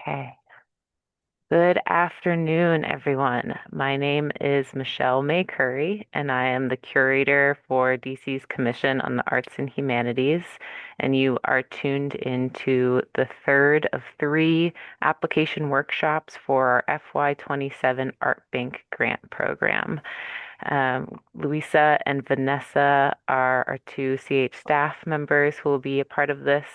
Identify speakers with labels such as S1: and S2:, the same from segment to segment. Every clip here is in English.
S1: Okay. Good afternoon, everyone. My name is Michelle May Curry, and I am the curator for DC's Commission on the Arts and Humanities. And you are tuned into the third of three application workshops for our FY27 Art Bank Grant Program. Louisa and Vanessa are our two CH staff members who will be a part of this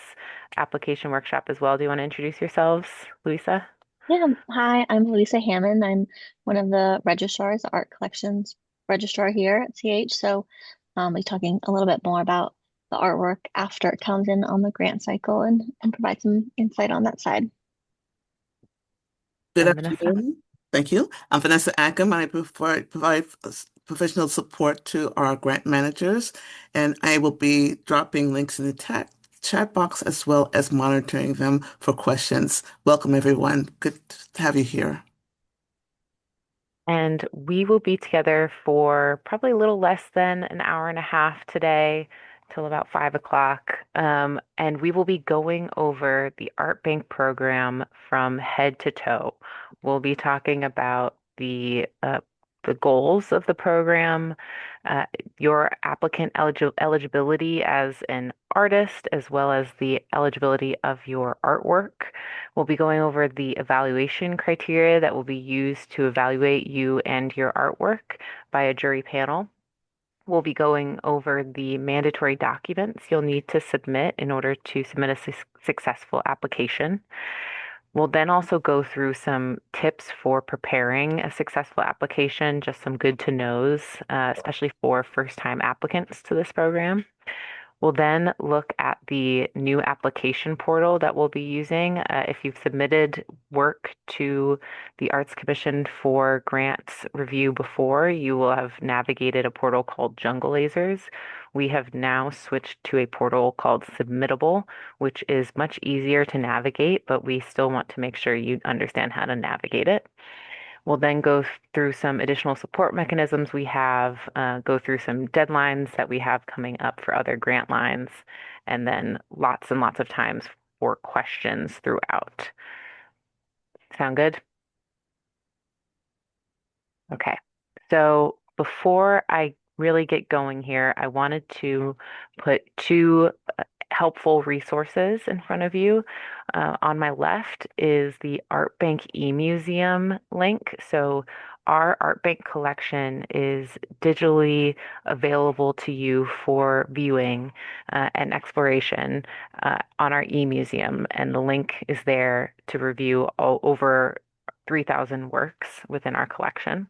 S1: application workshop as well. Do you want to introduce yourselves, Louisa?
S2: Yeah, hi, I'm Lisa Hammond. I'm one of the registrars, the art collections registrar here at CH. So we'll be talking a little bit more about the artwork after it comes in on the grant cycle and provide some insight on that side.
S1: So
S3: Good
S1: Vanessa.
S3: afternoon. Thank you. I'm Vanessa Ackham. I provide professional support to our grant managers, and I will be dropping links in the chat box as well as monitoring them for questions. Welcome, everyone. Good to have you here.
S1: And we will be together for probably a little less than an hour and a half today till about 5 o'clock. And we will be going over the Art Bank program from head to toe. We'll be talking about the goals of the program, uh, your applicant eligibility as an artist, as well as the eligibility of your artwork. We'll be going over the evaluation criteria that will be used to evaluate you and your artwork by a jury panel. We'll be going over the mandatory documents you'll need to submit in order to submit a successful application. We'll then also go through some tips for preparing a successful application, just some good to knows, especially for first-time applicants to this program. We'll then look at the new application portal that we'll be using. If you've submitted work to the Arts Commission for grants review before, you will have navigated a portal called Jungle Lasers. We have now switched to a portal called Submittable, which is much easier to navigate, but we still want to make sure you understand how to navigate it. We'll then go through some additional support mechanisms we have, go through some deadlines that we have coming up for other grant lines, and then lots and lots of times for questions throughout. Sound good? Okay. So before I really get going here, I wanted to put two helpful resources in front of you. On my left is the Art Bank e-museum link. So our Art Bank collection is digitally available to you for viewing and exploration on our e-museum, and the link is there to review over 3,000 works within our collection.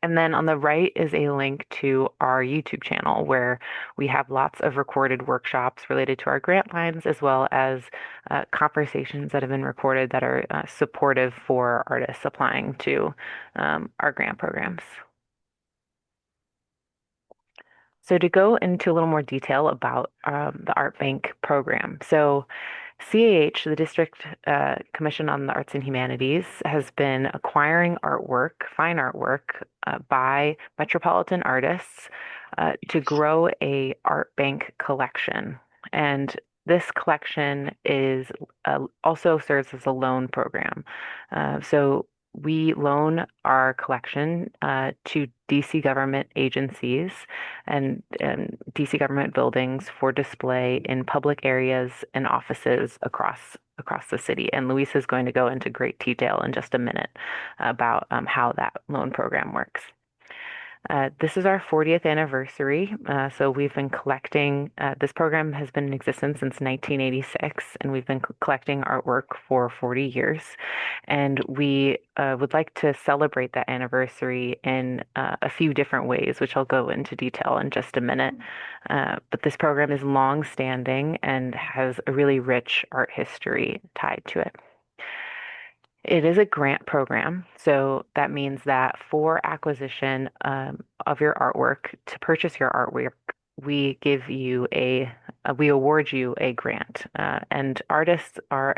S1: And then on the right is a link to our YouTube channel where we have lots of recorded workshops related to our grant lines, as well as conversations that have been recorded that are supportive for artists applying to our grant programs. So to go into a little more detail about the Art Bank program. So CAH, the District Commission on the Arts and Humanities, has been acquiring artwork, fine artwork, by metropolitan artists to grow a art bank collection. And this collection is also serves as a loan program. So we loan our collection to DC government agencies and DC government buildings for display in public areas and offices across the city. And Luisa is going to go into great detail in just a minute about how that loan program works. This is our 40th anniversary. So we've been collecting, this program has been in existence since 1986, and we've been collecting artwork for 40 years. And we would like to celebrate that anniversary in a few different ways, which I'll go into detail in just a minute. But this program is long-standing and has a really rich art history tied to it. It is a grant program, so that means that for acquisition of your artwork, to purchase your artwork, we give you we award you a grant, and artists are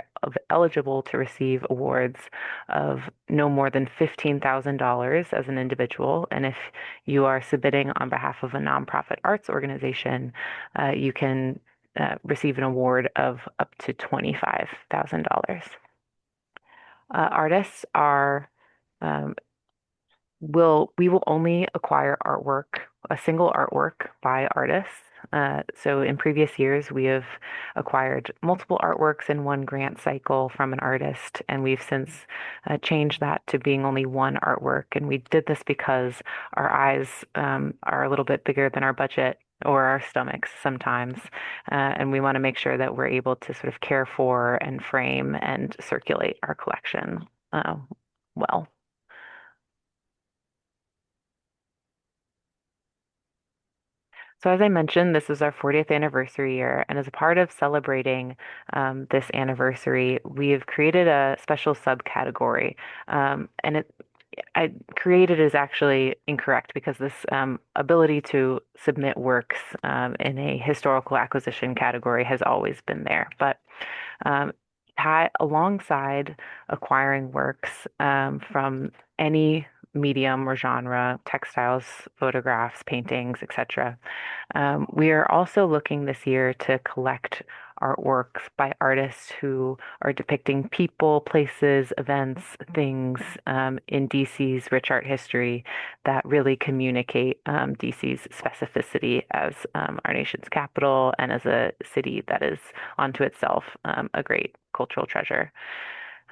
S1: eligible to receive awards of no more than $15,000 as an individual, and if you are submitting on behalf of a nonprofit arts organization, you can receive an award of up to $25,000. Artists are um, we will only acquire artwork, a single artwork by artists. So in previous years, we have acquired multiple artworks in one grant cycle from an artist, and we've since changed that to being only one artwork. And we did this because our eyes are a little bit bigger than our budget or our stomachs sometimes, and we want to make sure that we're able to sort of care for and frame and circulate our collection well. So, as I mentioned, this is our 40th anniversary year, and as a part of celebrating this anniversary, we have created a special subcategory. And I created is actually incorrect because this ability to submit works in a historical acquisition category has always been there. But um, alongside acquiring works from any medium or genre, textiles, photographs, paintings, etc. We are also looking this year to collect artworks by artists who are depicting people, places, events, things in DC's rich art history that really communicate DC's specificity as our nation's capital and as a city that is unto itself a great cultural treasure.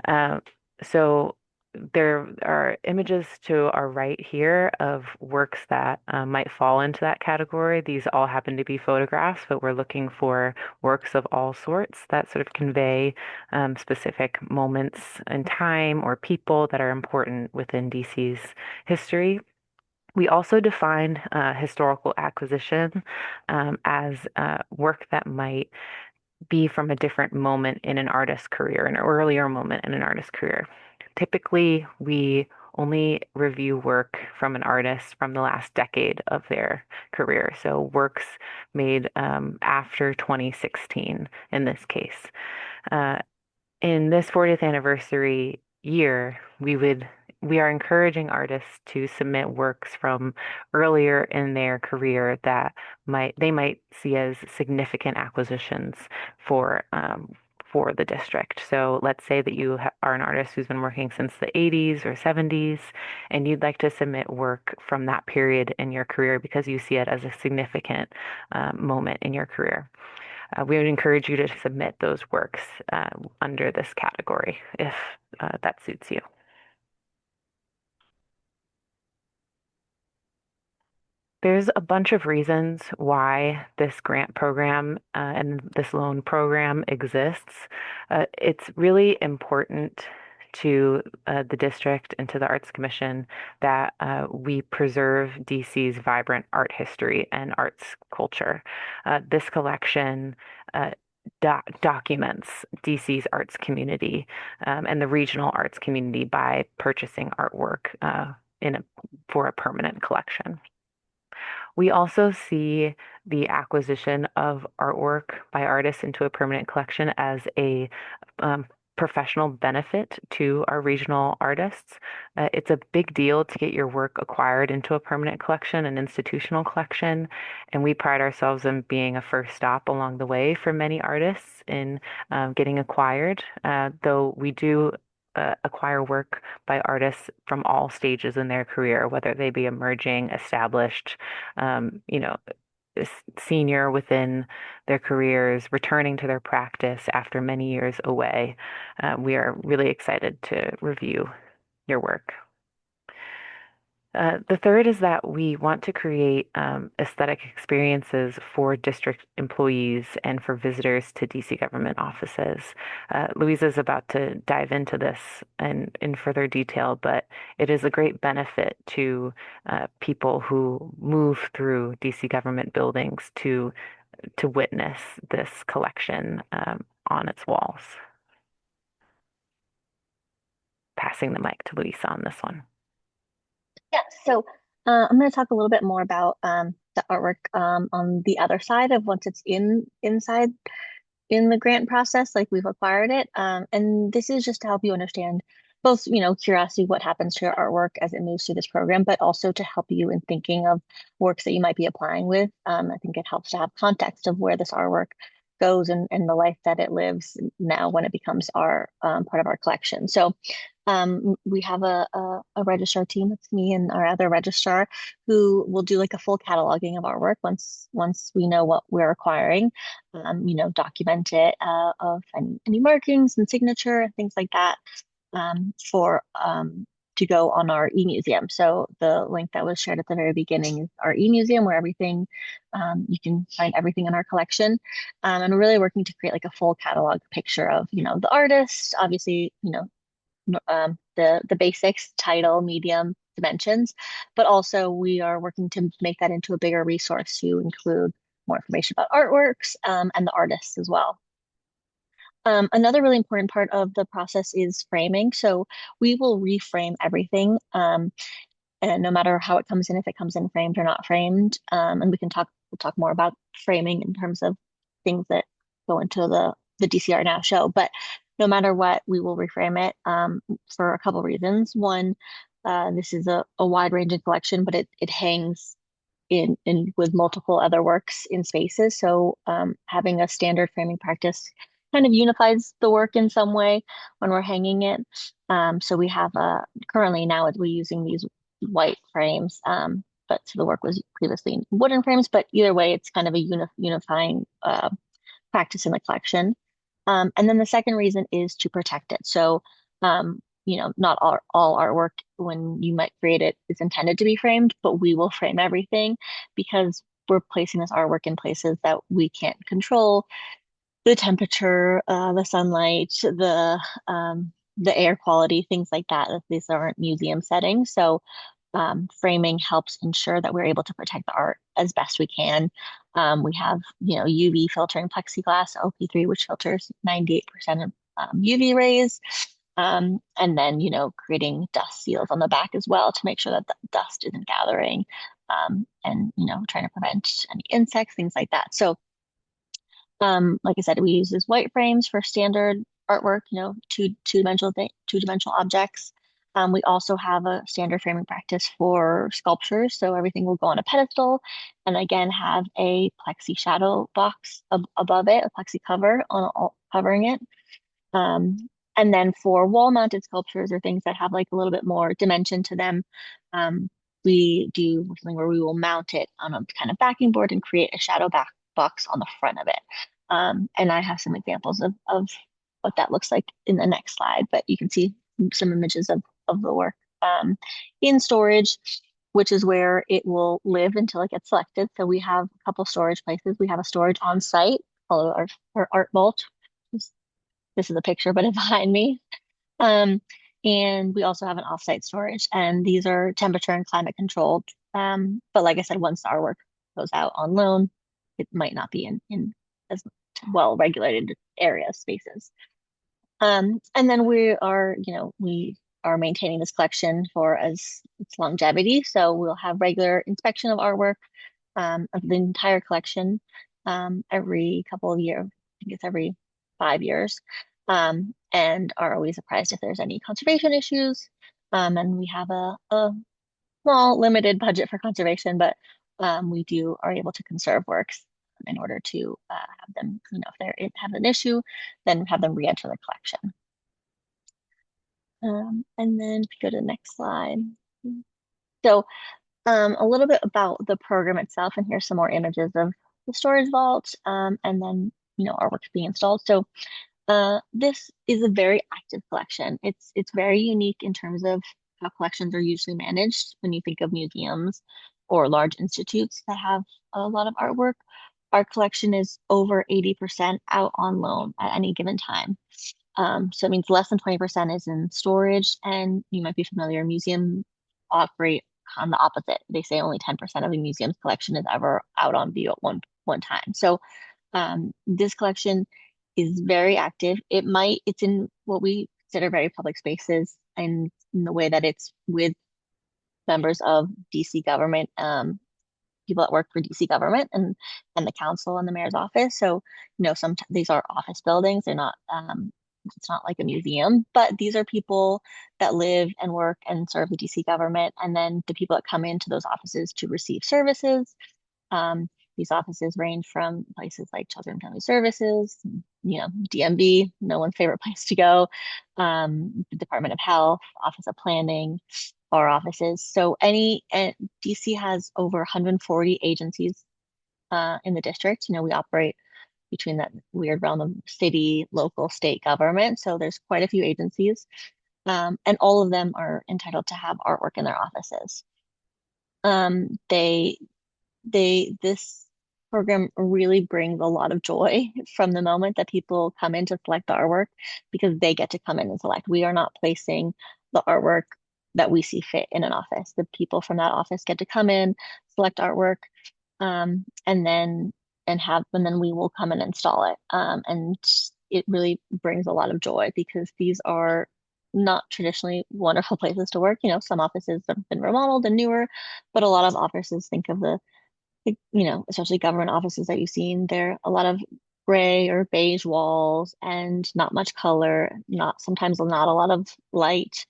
S1: Uh, so there are images to our right here of works that might fall into that category. These all happen to be photographs, but we're looking for works of all sorts that sort of convey specific moments in time or people that are important within DC's history. We also define historical acquisition as work that might be from a different moment in an artist's career, an earlier moment in an artist's career. Typically, we only review work from an artist from the last decade of their career. So works made after 2016 in this case. Uh, in this 40th anniversary year, we are encouraging artists to submit works from earlier in their career that they might see as significant acquisitions for for the district. So let's say that you are an artist who's been working since the 80s or 70s, and you'd like to submit work from that period in your career because you see it as a significant moment in your career. We would encourage you to submit those works under this category if that suits you. There's a bunch of reasons why this grant program and this loan program exists. It's really important to the district and to the Arts Commission that we preserve DC's vibrant art history and arts culture. This collection documents DC's arts community and the regional arts community by purchasing artwork for a permanent collection. We also see the acquisition of artwork by artists into a permanent collection as a um, professional benefit to our regional artists. It's a big deal to get your work acquired into a permanent collection, an institutional collection, and we pride ourselves in being a first stop along the way for many artists in getting acquired, though we do acquire work by artists from all stages in their career, whether they be emerging, established, you know, senior within their careers, returning to their practice after many years away. We are really excited to review your work. The third is that we want to create aesthetic experiences for district employees and for visitors to DC government offices. Louisa is about to dive into this in further detail, but it is a great benefit to people who move through DC government buildings to witness this collection on its walls. Passing the mic to Louisa on this one.
S2: Yeah, so I'm going to talk a little bit more about the artwork on the other side of once it's inside in the grant process, like we've acquired it. And this is just to help you understand both, curiosity, what happens to your artwork as it moves through this program, but also to help you in thinking of works that you might be applying with. I think it helps to have context of where this artwork goes and the life that it lives now when it becomes our part of our collection. So we have a registrar team. It's me and our other registrar who will do like a full cataloging of our work once we know what we're acquiring. Document it of any markings and signature and things like that for to go on our e-museum. So the link that was shared at the very beginning is our e-museum where everything you can find everything in our collection. And we're really working to create like a full catalog picture of the artist, obviously the basics, title, medium, dimensions, but also we are working to make that into a bigger resource to include more information about artworks and the artists as well. Another really important part of the process is framing. So we will reframe everything, and no matter how it comes in, if it comes in framed or not framed, and we'll talk more about framing in terms of things that go into the DCR Now show. But no matter what, we will reframe it for a couple reasons. One, this is a wide-ranging collection, but it hangs in with multiple other works in spaces. So having a standard framing practice kind of unifies the work in some way when we're hanging it. So we have currently now we're using these white frames, but so the work was previously in wooden frames. But either way, it's kind of a unifying practice in the collection. And then the second reason is to protect it. So not all artwork when you might create it is intended to be framed, but we will frame everything because we're placing this artwork in places that we can't control, the temperature, the sunlight, the air quality, things like that. These aren't museum settings. So framing helps ensure that we're able to protect the art as best we can. We have, UV filtering plexiglass, OP3, which filters 98% of UV rays. And then, creating dust seals on the back as well to make sure that the dust isn't gathering, and, trying to prevent any insects, things like that. So like I said, we use these white frames for standard artwork, two-dimensional objects. We also have a standard framing practice for sculptures. So everything will go on a pedestal and again have a plexi shadow box above it, a plexi cover covering it. And then for wall-mounted sculptures or things that have like a little bit more dimension to them, we do something where we will mount it on a kind of backing board and create a shadow box on the front of it. And I have some examples of what that looks like in the next slide, but you can see some images of the work in storage, which is where it will live until it gets selected. So we have a couple storage places. We have a storage on site, called our art vault. This is a picture, but it's behind me. And we also have an offsite storage, and these are temperature and climate controlled. But like I said, once the artwork goes out on loan, it might not be in as well regulated spaces. And then we are maintaining this collection for as its longevity. So we'll have regular inspection of artwork of the entire collection every couple of years. I think it's every 5 years, and are always apprised if there's any conservation issues. And we have a small limited budget for conservation, but we are able to conserve works in order to have them, if they have an issue, then have them re-enter the collection. And then if you go to the next slide. So a little bit about the program itself, and here's some more images of the storage vault, and then, our work's being installed. So this is a very active collection. It's very unique in terms of how collections are usually managed when you think of museums or large institutes that have a lot of artwork. Our collection is over 80% out on loan at any given time. So it means less than 20% is in storage, and you might be familiar, museums operate on the opposite. They say only 10% of a museum's collection is ever out on view at one time. So this collection is very active. It's in what we consider very public spaces, and in the way that it's with members of DC government, people that work for DC government and the council and the mayor's office. So, sometimes these are office buildings. They're not, it's not like a museum, but these are people that live and work and serve the DC government. And then the people that come into those offices to receive services, These offices range from places like Children and Family Services, DMV, no one's favorite place to go, the Department of Health, Office of Planning, our offices. So DC has over 140 agencies in the district. We operate between that weird realm of city, local, state government. So there's quite a few agencies, and all of them are entitled to have artwork in their offices. Um, they this program really brings a lot of joy from the moment that people come in to select the artwork because they get to come in and select. We are not placing the artwork that we see fit in an office. The people from that office get to come in, select artwork, and then we will come and install it. And it really brings a lot of joy because these are not traditionally wonderful places to work. Some offices have been remodeled and newer, but a lot of offices think of especially government offices that you've seen, there are a lot of gray or beige walls and not much color, sometimes not a lot of light.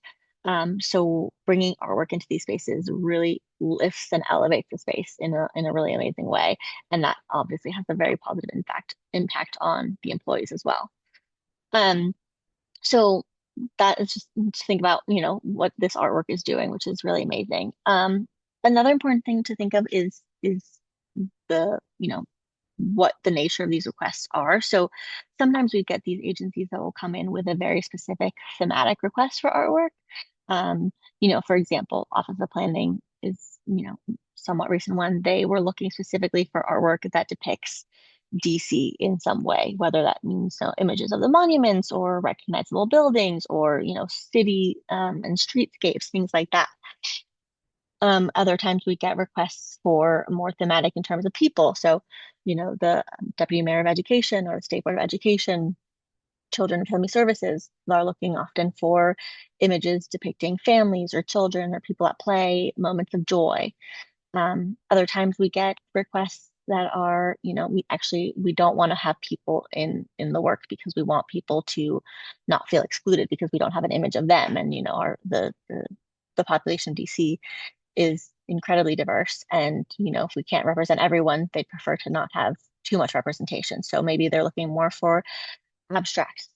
S2: So bringing artwork into these spaces really lifts and elevates the space in a really amazing way, and that obviously has a very positive impact on the employees as well. Um, so that is just to think about, what this artwork is doing, which is really amazing. Another important thing to think of is the, what the nature of these requests are. So sometimes we get these agencies that will come in with a very specific thematic request for artwork. For example, Office of Planning is, somewhat recent one. They were looking specifically for artwork that depicts DC in some way, whether that means images of the monuments or recognizable buildings or, city and streetscapes, things like that. Other times we get requests for more thematic in terms of people. So, the Deputy Mayor of Education or the State Board of Education, Children and Family Services are looking often for images depicting families or children or people at play, moments of joy. Other times we get requests that are, we don't want to have people in the work because we want people to not feel excluded because we don't have an image of them. And, the population of DC is incredibly diverse. And, if we can't represent everyone, they prefer to not have too much representation. So maybe they're looking more for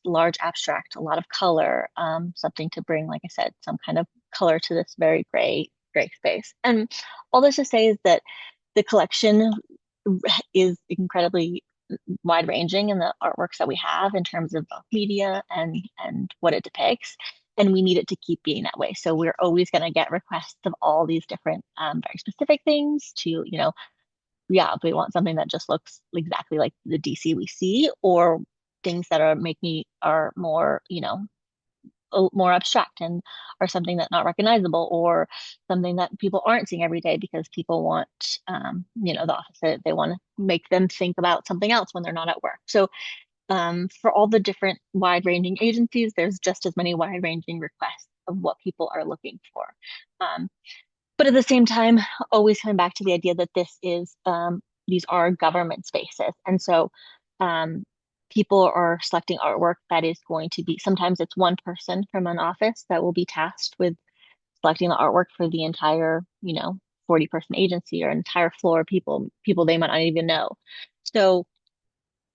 S2: large abstract, a lot of color, something to bring, like I said, some kind of color to this very gray space. And all this to say is that the collection is incredibly wide ranging in the artworks that we have in terms of media and what it depicts. And we need it to keep being that way. So we're always going to get requests of all these different very specific things to, if we want something that just looks exactly like the DC we see, or things that are more, more abstract and are something that's not recognizable, or something that people aren't seeing every day because people want, the office, they want to make them think about something else when they're not at work. So for all the different wide-ranging agencies, there's just as many wide-ranging requests of what people are looking for. But at the same time, always coming back to the idea that these are government spaces. And so people are selecting artwork that is going to be, sometimes it's one person from an office that will be tasked with selecting the artwork for the entire, 40-person agency or entire floor of people they might not even know. So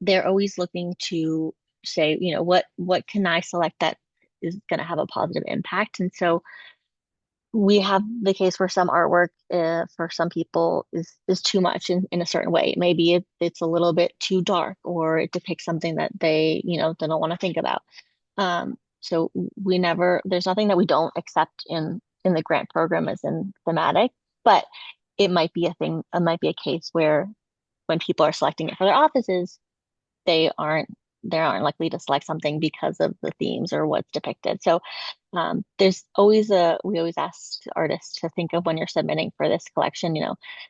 S2: they're always looking to say, what can I select that is going to have a positive impact? And so we have the case where some artwork for some people is too much in a certain way. Maybe it's a little bit too dark, or it depicts something that they don't want to think about. So there's nothing that we don't accept in the grant program as in thematic, but it might be a case where when people are selecting it for their offices, they aren't likely to select something because of the themes or what's depicted. So we always ask artists to think of, when you're submitting for this collection,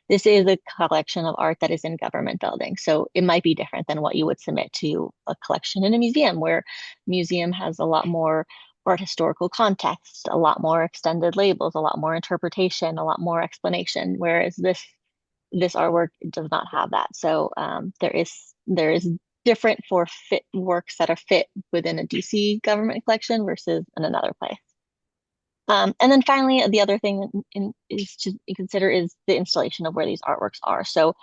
S2: this is a collection of art that is in government buildings. So it might be different than what you would submit to a collection in a museum, where museum has a lot more art historical context, a lot more extended labels, a lot more interpretation, a lot more explanation, whereas this artwork does not have that. So there is different for fit works that are fit within a DC government collection versus in another place. And then finally, the other thing is to consider is the installation of where these artworks are. So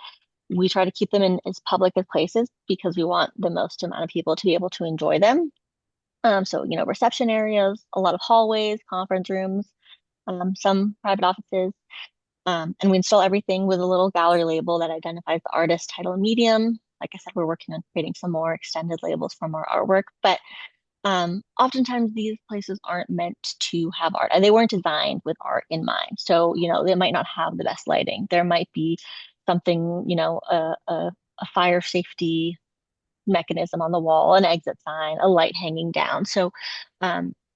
S2: we try to keep them in as public as places because we want the most amount of people to be able to enjoy them. So, reception areas, a lot of hallways, conference rooms, some private offices. And we install everything with a little gallery label that identifies the artist, title, and medium. Like I said, we're working on creating some more extended labels from our artwork, but oftentimes these places aren't meant to have art. They weren't designed with art in mind. So, they might not have the best lighting. There might be something, a fire safety mechanism on the wall, an exit sign, a light hanging down. So,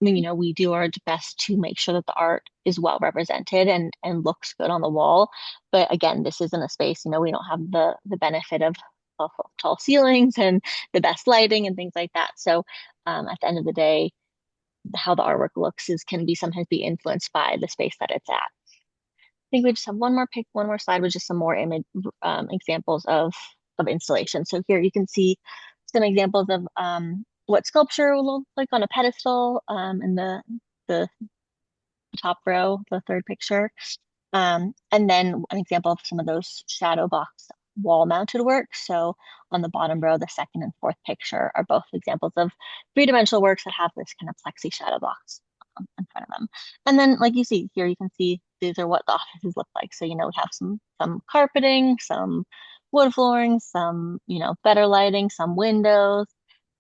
S2: we do our best to make sure that the art is well represented and looks good on the wall. But again, this isn't a space, we don't have the benefit of tall ceilings and the best lighting and things like that. So, at the end of the day, how the artwork looks can be sometimes be influenced by the space that it's at. I think we just have one more slide with just some more image examples of installation. So here you can see some examples of what sculpture will look like on a pedestal in the top row, the third picture. And then an example of some of those shadow box wall mounted work. So on the bottom row, the second and fourth picture are both examples of three-dimensional works that have this kind of plexi shadow box in front of them. And then like you see here, you can see these are what the offices look like. So, we have some carpeting, some wood flooring, some, better lighting, some windows,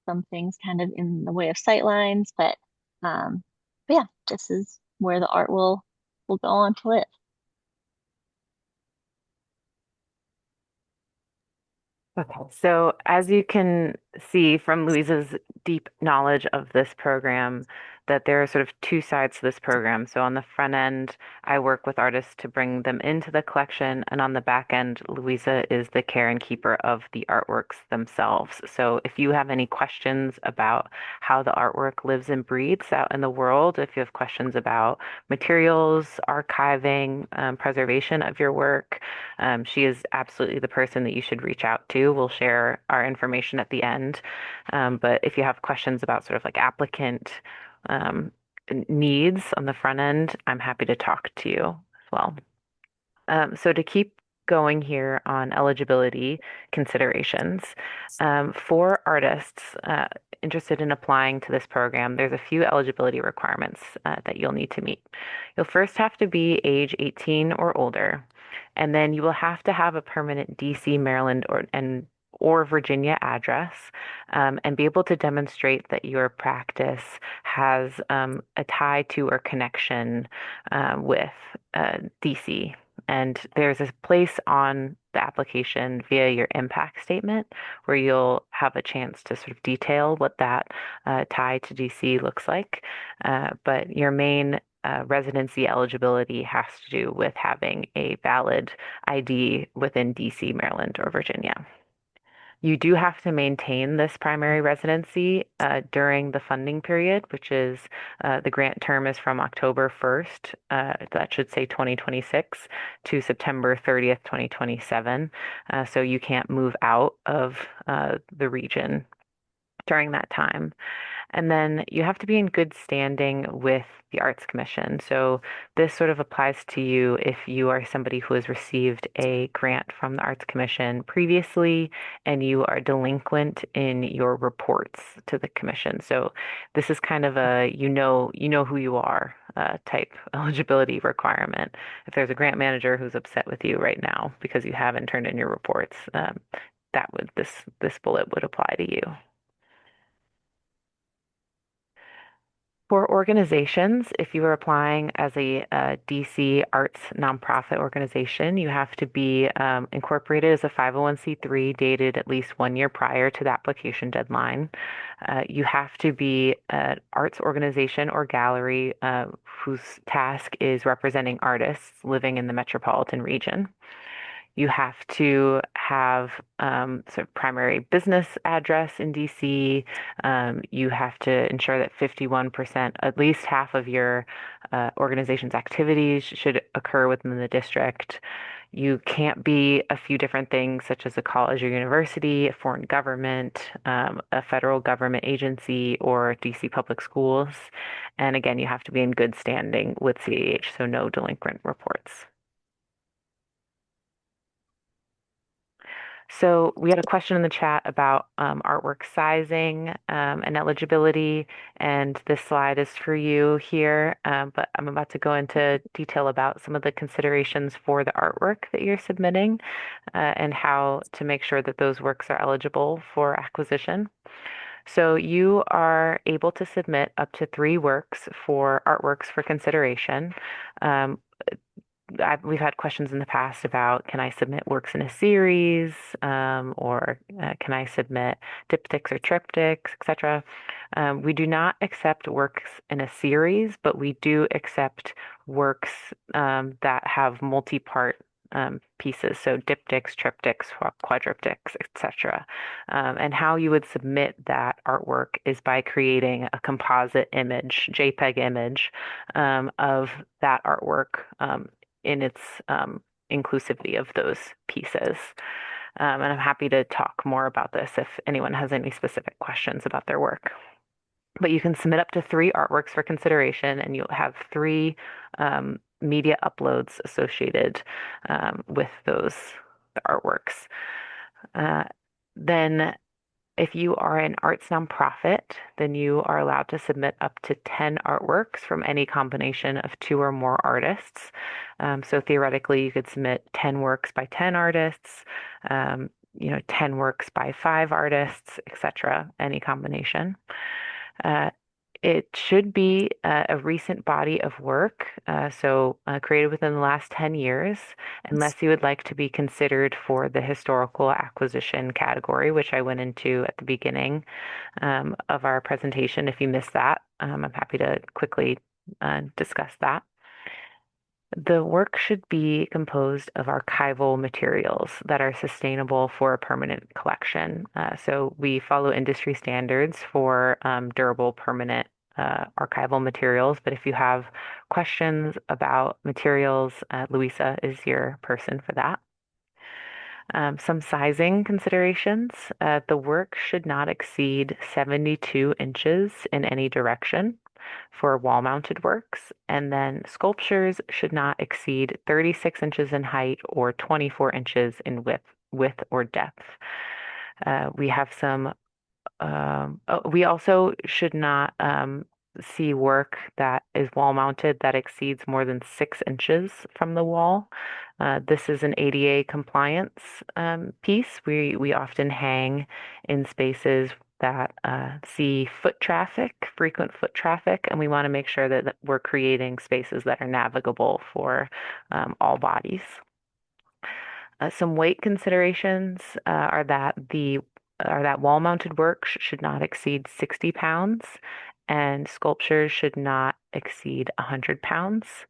S2: some things kind of in the way of sight lines. But yeah, this is where the art will go on to live.
S1: Okay, so as you can see from Louisa's deep knowledge of this program, that there are sort of two sides to this program. So on the front end, I work with artists to bring them into the collection, and on the back end, Louisa is the care and keeper of the artworks themselves. So if you have any questions about how the artwork lives and breathes out in the world, if you have questions about materials, archiving, preservation of your work, she is absolutely the person that you should reach out to. We'll share our information at the end. But if you have questions about sort of like applicant um, needs on the front end, I'm happy to talk to you as well. So to keep going here on eligibility considerations, for artists interested in applying to this program, there's a few eligibility requirements that you'll need to meet. You'll first have to be age 18 or older, and then you will have to have a permanent DC, Maryland, or Virginia address, and be able to demonstrate that your practice has a tie to or connection with DC. And there's a place on the application via your impact statement where you'll have a chance to sort of detail what that tie to DC looks like. But your main residency eligibility has to do with having a valid ID within DC, Maryland, or Virginia. You do have to maintain this primary residency during the funding period, which is the grant term is from October 1st, that should say 2026, to September 30th, 2027. So you can't move out of the region during that time. And then you have to be in good standing with the Arts Commission. So this sort of applies to you if you are somebody who has received a grant from the Arts Commission previously and you are delinquent in your reports to the commission. So this is kind of a you know who you are type eligibility requirement. If there's a grant manager who's upset with you right now because you haven't turned in your reports, that would this bullet would apply to you. For organizations, if you are applying as a, DC arts nonprofit organization, you have to be incorporated as a 501(c)(3) dated at least 1 year prior to the application deadline. You have to be an arts organization or gallery whose task is representing artists living in the metropolitan region. You have to have sort of primary business address in DC. You have to ensure that 51%, at least half of your organization's activities should occur within the district. You can't be a few different things, such as a college or university, a foreign government, a federal government agency, or DC public schools. And again, you have to be in good standing with CAH, so no delinquent reports. So we had a question in the chat about artwork sizing and eligibility, and this slide is for you here, but I'm about to go into detail about some of the considerations for the artwork that you're submitting and how to make sure that those works are eligible for acquisition. So you are able to submit up to 3 works for artworks for consideration. Um, we've had questions in the past about can I submit works in a series, or can I submit diptychs or triptychs, etc. We do not accept works in a series, but we do accept works that have multi-part pieces, so diptychs, triptychs, quadriptychs, etc. And how you would submit that artwork is by creating a composite image, JPEG image, of that artwork in its inclusivity of those pieces. And I'm happy to talk more about this if anyone has any specific questions about their work. But you can submit up to 3 artworks for consideration, and you'll have 3 media uploads associated with those artworks. Then if you are an arts nonprofit, then you are allowed to submit up to 10 artworks from any combination of 2 or more artists. So theoretically, you could submit 10 works by 10 artists, 10 works by 5 artists, etc., any combination. It should be a recent body of work, so created within the last 10 years, unless you would like to be considered for the historical acquisition category, which I went into at the beginning of our presentation. If you missed that, I'm happy to quickly discuss that. The work should be composed of archival materials that are sustainable for a permanent collection. So we follow industry standards for durable, permanent archival materials. But if you have questions about materials, Louisa is your person for that. Some sizing considerations. The work should not exceed 72 inches in any direction for wall-mounted works, and then sculptures should not exceed 36 inches in height or 24 inches in width or depth. We have some. We also should not see work that is wall-mounted that exceeds more than 6 inches from the wall. This is an ADA compliance piece. We often hang in spaces that see foot traffic, frequent foot traffic, and we want to make sure that we're creating spaces that are navigable for all bodies. Some weight considerations are that wall-mounted work should not exceed 60 pounds, and sculptures should not exceed 100 pounds.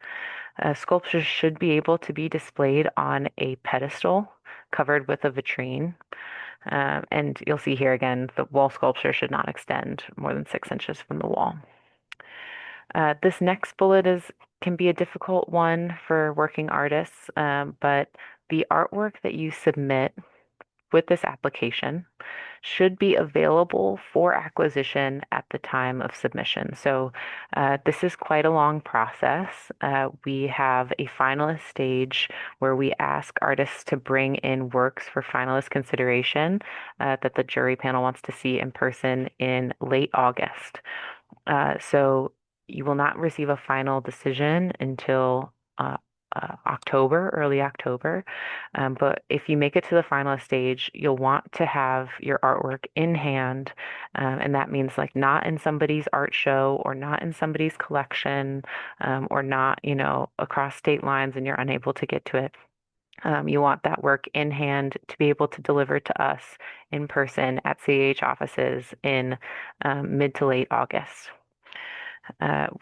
S1: Sculptures should be able to be displayed on a pedestal covered with a vitrine. And you'll see here again, the wall sculpture should not extend more than 6 inches from the wall. This next bullet can be a difficult one for working artists, but the artwork that you submit with this application should be available for acquisition at the time of submission. So this is quite a long process. We have a finalist stage where we ask artists to bring in works for finalist consideration that the jury panel wants to see in person in late August. So you will not receive a final decision until October, early October. But if you make it to the finalist stage, you'll want to have your artwork in hand. And that means like not in somebody's art show or not in somebody's collection, or not, across state lines and you're unable to get to it. You want that work in hand to be able to deliver to us in person at CAH offices in mid to late August.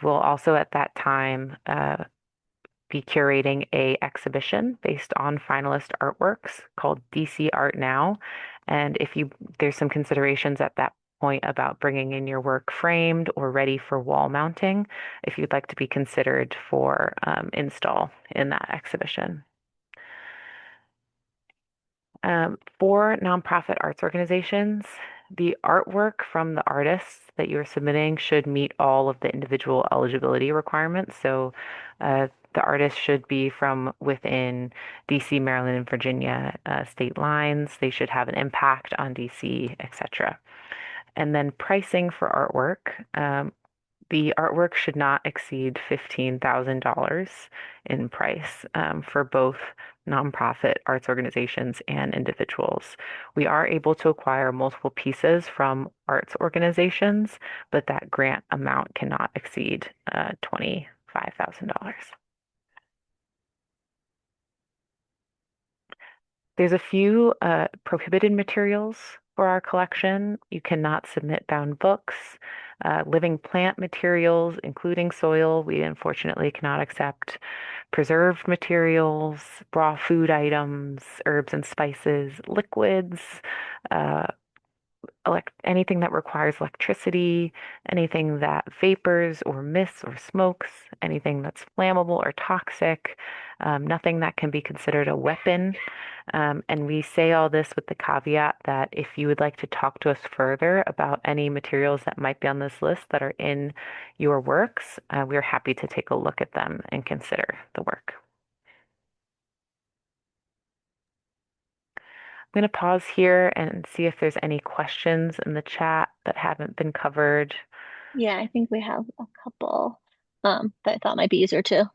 S1: We'll also at that time be curating a exhibition based on finalist artworks called DC Art Now. And there's some considerations at that point about bringing in your work framed or ready for wall mounting if you'd like to be considered for install in that exhibition. For nonprofit arts organizations, the artwork from the artists that you're submitting should meet all of the individual eligibility requirements. So The artist should be from within DC, Maryland, and Virginia state lines. They should have an impact on DC, etc. And then pricing for artwork. The artwork should not exceed $15,000 in price for both nonprofit arts organizations and individuals. We are able to acquire multiple pieces from arts organizations, but that grant amount cannot exceed $25,000. There's a few prohibited materials for our collection. You cannot submit bound books, living plant materials, including soil. We unfortunately cannot accept preserved materials, raw food items, herbs and spices, liquids, uh, anything that requires electricity, anything that vapors or mists or smokes, anything that's flammable or toxic, nothing that can be considered a weapon. And we say all this with the caveat that if you would like to talk to us further about any materials that might be on this list that are in your works, we're happy to take a look at them and consider the work. I'm going to pause here and see if there's any questions in the chat that haven't been covered.
S2: Yeah, I think we have a couple that I thought might be easier to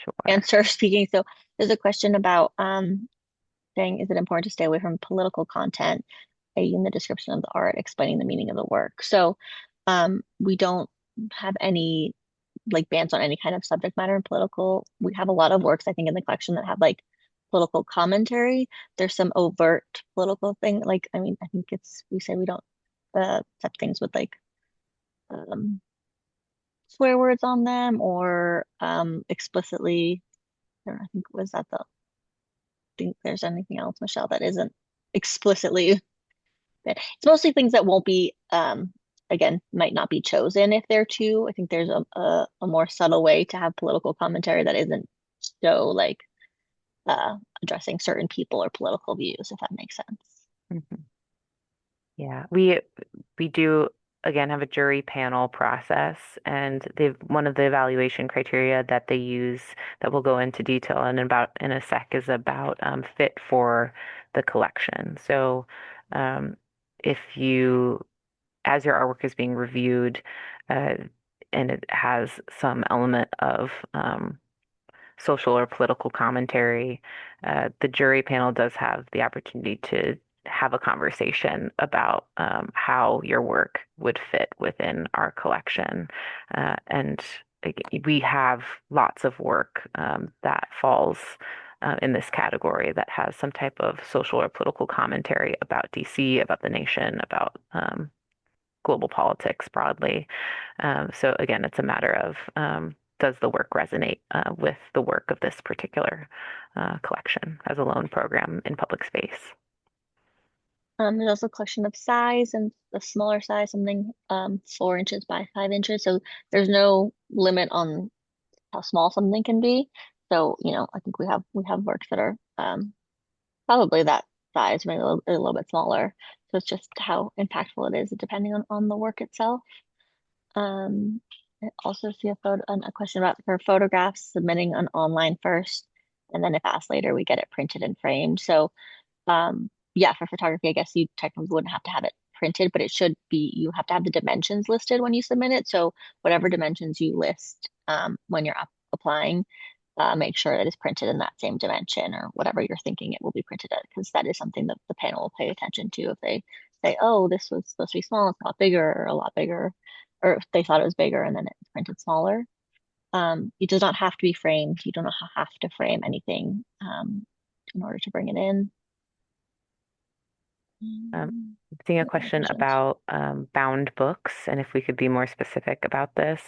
S1: Sure.
S2: answer speaking. So there's a question about saying, is it important to stay away from political content, i.e. in the description of the art, explaining the meaning of the work? So we don't have any like bans on any kind of subject matter in political. We have a lot of works, I think, in the collection that have like political commentary. There's some overt political thing. Like, I mean, I think we say we don't accept things with like um, swear words on them or explicitly, I don't know, I think was that the think there's anything else, Michelle, that isn't explicitly it's mostly things that won't be again might not be chosen if they're too. I think there's a more subtle way to have political commentary that isn't so like addressing certain people or political views, if that makes sense.
S1: Mhm. Yeah, we do again have a jury panel process, and one of the evaluation criteria that they use that we'll go into detail in a sec is about fit for the collection. So, um, if you as your artwork is being reviewed, uh, and it has some element of social or political commentary, the jury panel does have the opportunity to have a conversation about how your work would fit within our collection. And we have lots of work that falls in this category that has some type of social or political commentary about DC, about the nation, about global politics broadly. So again, it's a matter of does the work resonate with the work of this particular collection as a loan program in public space?
S2: There's also a collection of size and the smaller size, something 4 inches by 5 inches. So there's no limit on how small something can be. So, I think we have works that are probably that size, maybe a little bit smaller. So it's just how impactful it is depending on the work itself. I also see a question about for photographs, submitting an online first, and then if asked later, we get it printed and framed. So, yeah, for photography, I guess you technically wouldn't have to have it printed, but you have to have the dimensions listed when you submit it. So whatever dimensions you list, when you're applying, make sure that it's printed in that same dimension or whatever you're thinking it will be printed at, because that is something that the panel will pay attention to if they say, oh, this was supposed to be small, it's a lot bigger, or if they thought it was bigger and then it's printed smaller. It does not have to be framed. You do not have to frame anything in order to bring it in.
S1: Um, Seeing a
S2: Any
S1: question
S2: questions?
S1: about bound books and if we could be more specific about this.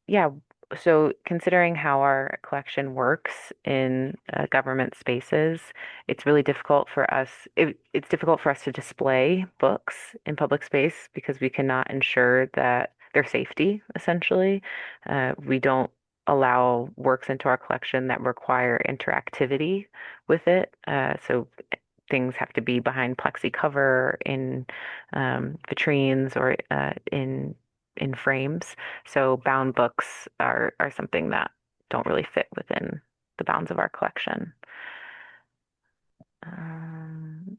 S1: Yeah, so considering how our collection works in government spaces, it's really difficult for us. It's difficult for us to display books in public space because we cannot ensure that their safety, essentially. We don't allow works into our collection that require interactivity with it. So things have to be behind plexi cover in vitrines or in frames. So bound books are something that don't really fit within the bounds of our collection. Um,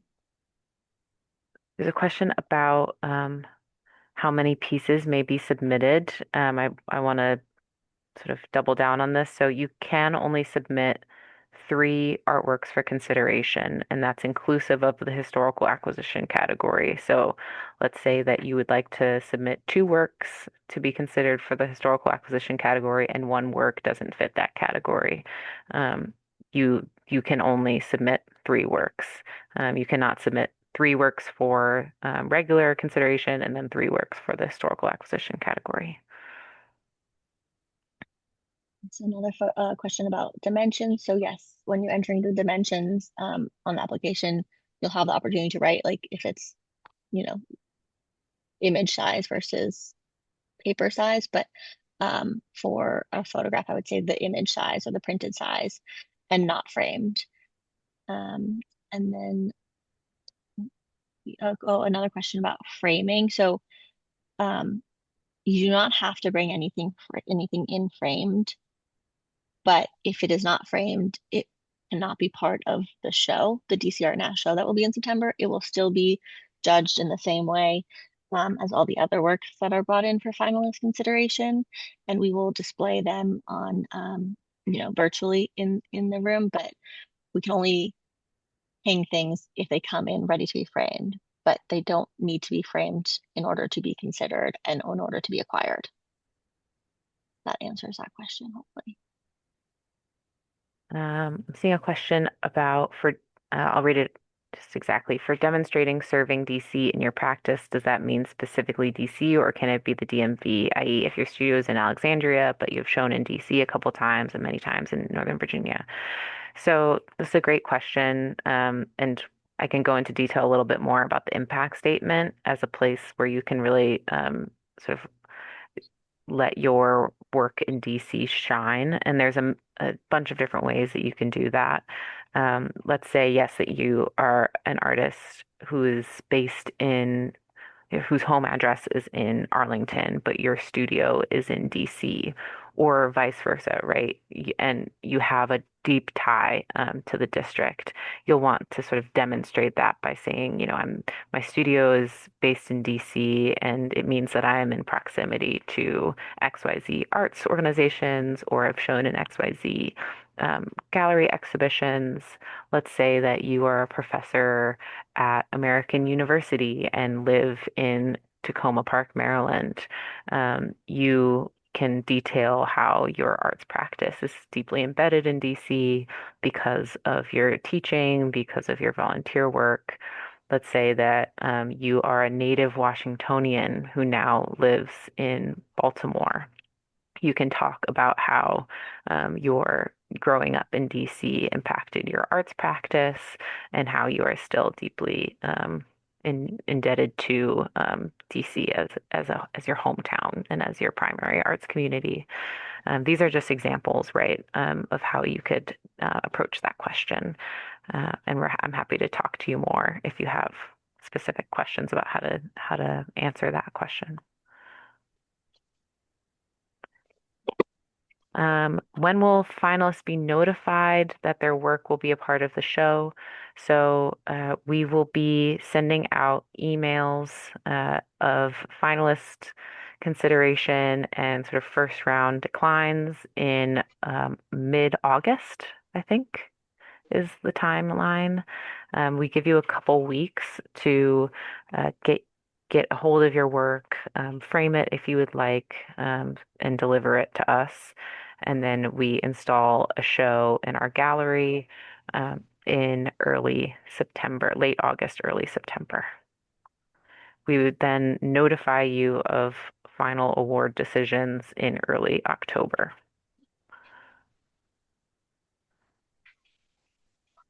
S1: there's a question about how many pieces may be submitted. I want to sort of double down on this. So you can only submit 3 artworks for consideration, and that's inclusive of the historical acquisition category. So let's say that you would like to submit 2 works to be considered for the historical acquisition category, and 1 work doesn't fit that category. Um, you can only submit 3 works. You cannot submit 3 works for regular consideration and then 3 works for the historical acquisition category.
S2: It's another question about dimensions. So yes, when you're entering the dimensions on the application, you'll have the opportunity to write like if it's, you know, image size versus paper size. But for a photograph, I would say the image size or the printed size and not framed. And then another question about framing. So you do not have to bring anything in framed, but if it is not framed, it cannot be part of the show, the DC Art Nat show that will be in September. It will still be judged in the same way as all the other works that are brought in for finalist consideration, and we will display them on, virtually in the room. But we can only hang things if they come in ready to be framed, but they don't need to be framed in order to be considered and in order to be acquired. That answers that question, hopefully.
S1: I'm seeing a question about I'll read it just exactly. For demonstrating serving DC in your practice, does that mean specifically DC or can it be the DMV, i.e., if your studio is in Alexandria, but you've shown in DC a couple times and many times in Northern Virginia? So this is a great question. And I can go into detail a little bit more about the impact statement as a place where you can really sort of let your work in DC shine. And there's a bunch of different ways that you can do that. Let's say, yes, that you are an artist who is based in whose home address is in Arlington, but your studio is in DC, or vice versa, right? And you have a deep tie to the district. You'll want to sort of demonstrate that by saying, my studio is based in DC, and it means that I am in proximity to XYZ arts organizations, or have shown in XYZ gallery exhibitions. Let's say that you are a professor at American University and live in Tacoma Park, Maryland. You can detail how your arts practice is deeply embedded in DC because of your teaching, because of your volunteer work. Let's say that you are a native Washingtonian who now lives in Baltimore. You can talk about how your growing up in DC impacted your arts practice and how you are still deeply indebted to DC as your hometown and as your primary arts community. These are just examples, right, of how you could approach that question. And I'm happy to talk to you more if you have specific questions about how to answer that question. When will finalists be notified that their work will be a part of the show? So we will be sending out emails of finalist consideration and sort of first round declines in mid-August, I think is the timeline. We give you a couple weeks to get a hold of your work, frame it if you would like, and deliver it to us. And then we install a show in our gallery in early September, late August, early September. We would then notify you of final award decisions in early October.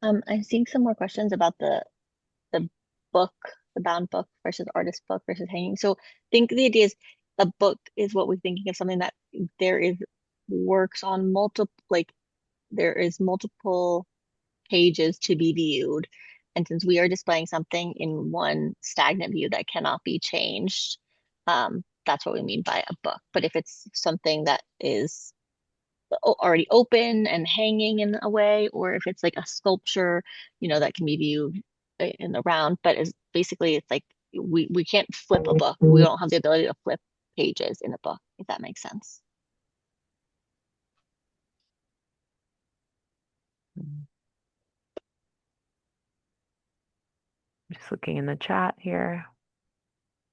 S2: I'm seeing some more questions about the book, the bound book versus artist book versus hanging. So I think the idea is a book is what we're thinking of, something that there is works on multiple, like there is multiple pages to be viewed. And since we are displaying something in one stagnant view that cannot be changed, that's what we mean by a book. But if it's something that is already open and hanging in a way, or if it's like a sculpture, that can be viewed in the round. But basically it's like we can't flip a book. We don't have the ability to flip pages in a book, if that makes sense.
S1: Mm. Just looking in the chat here.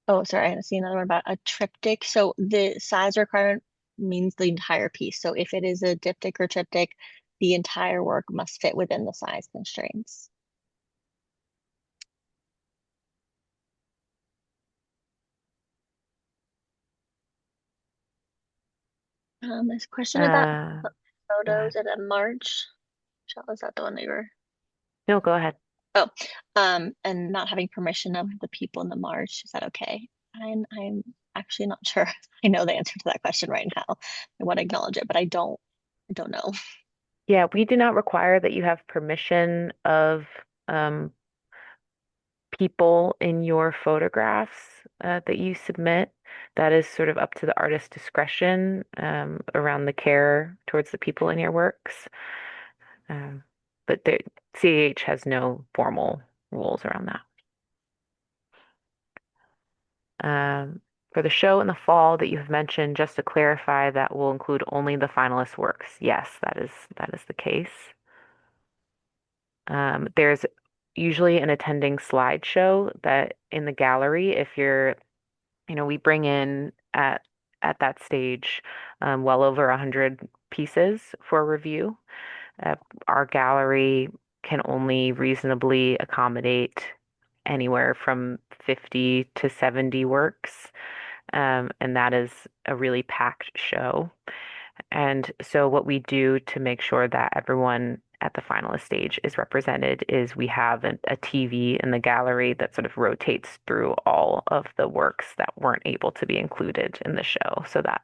S2: Oh, sorry, I see another one about a triptych. So the size requirement means the entire piece. So if it is a diptych or triptych, the entire work must fit within the size constraints. There's a question about
S1: Go ahead.
S2: photos at a march. Is that the one that you were?
S1: No, go ahead.
S2: Oh, and not having permission of the people in the march. Is that okay? I'm actually not sure. I know the answer to that question right now. I want to acknowledge it, but I don't know.
S1: Yeah, we do not require that you have permission of um, people in your photographs that you submit. That is sort of up to the artist's discretion around the care towards the people in your works. Um, but CAH has no formal rules around that. For the show in the fall that you have mentioned, just to clarify, that will include only the finalist works. Yes, that is the case. There's usually an attending slideshow that in the gallery, if we bring in at that stage well over 100 pieces for review. Uh, our gallery can only reasonably accommodate anywhere from 50 to 70 works, and that is a really packed show. And so what we do to make sure that everyone at the finalist stage is represented is we have a TV in the gallery that sort of rotates through all of the works that weren't able to be included in the show so that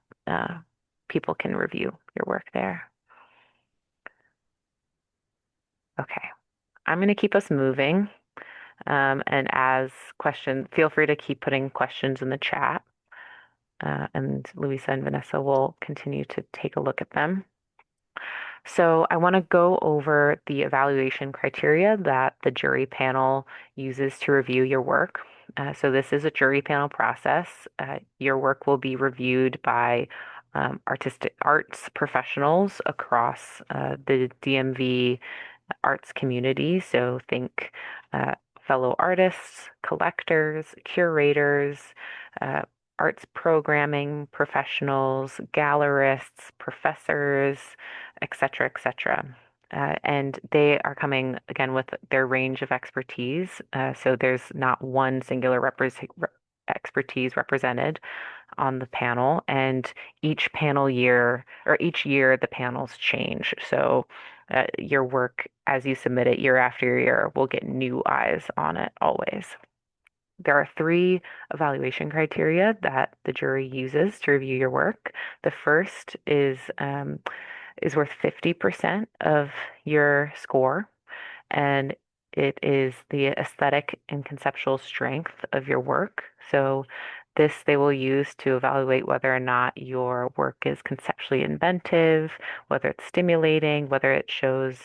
S1: people can review your work there. Okay, I'm going to keep us moving. And as questions, feel free to keep putting questions in the chat. And Louisa and Vanessa will continue to take a look at them. So I want to go over the evaluation criteria that the jury panel uses to review your work. So this is a jury panel process. Your work will be reviewed by artistic arts professionals across the DMV arts community. So think fellow artists, collectors, curators, uh, arts programming professionals, gallerists, professors, et cetera, et cetera. And they are coming again with their range of expertise. So there's not one singular expertise represented on the panel, and each year the panels change. So your work, as you submit it year after year, will get new eyes on it always. There are three evaluation criteria that the jury uses to review your work. The first is worth 50% of your score, and it is the aesthetic and conceptual strength of your work. So this they will use to evaluate whether or not your work is conceptually inventive, whether it's stimulating, whether it shows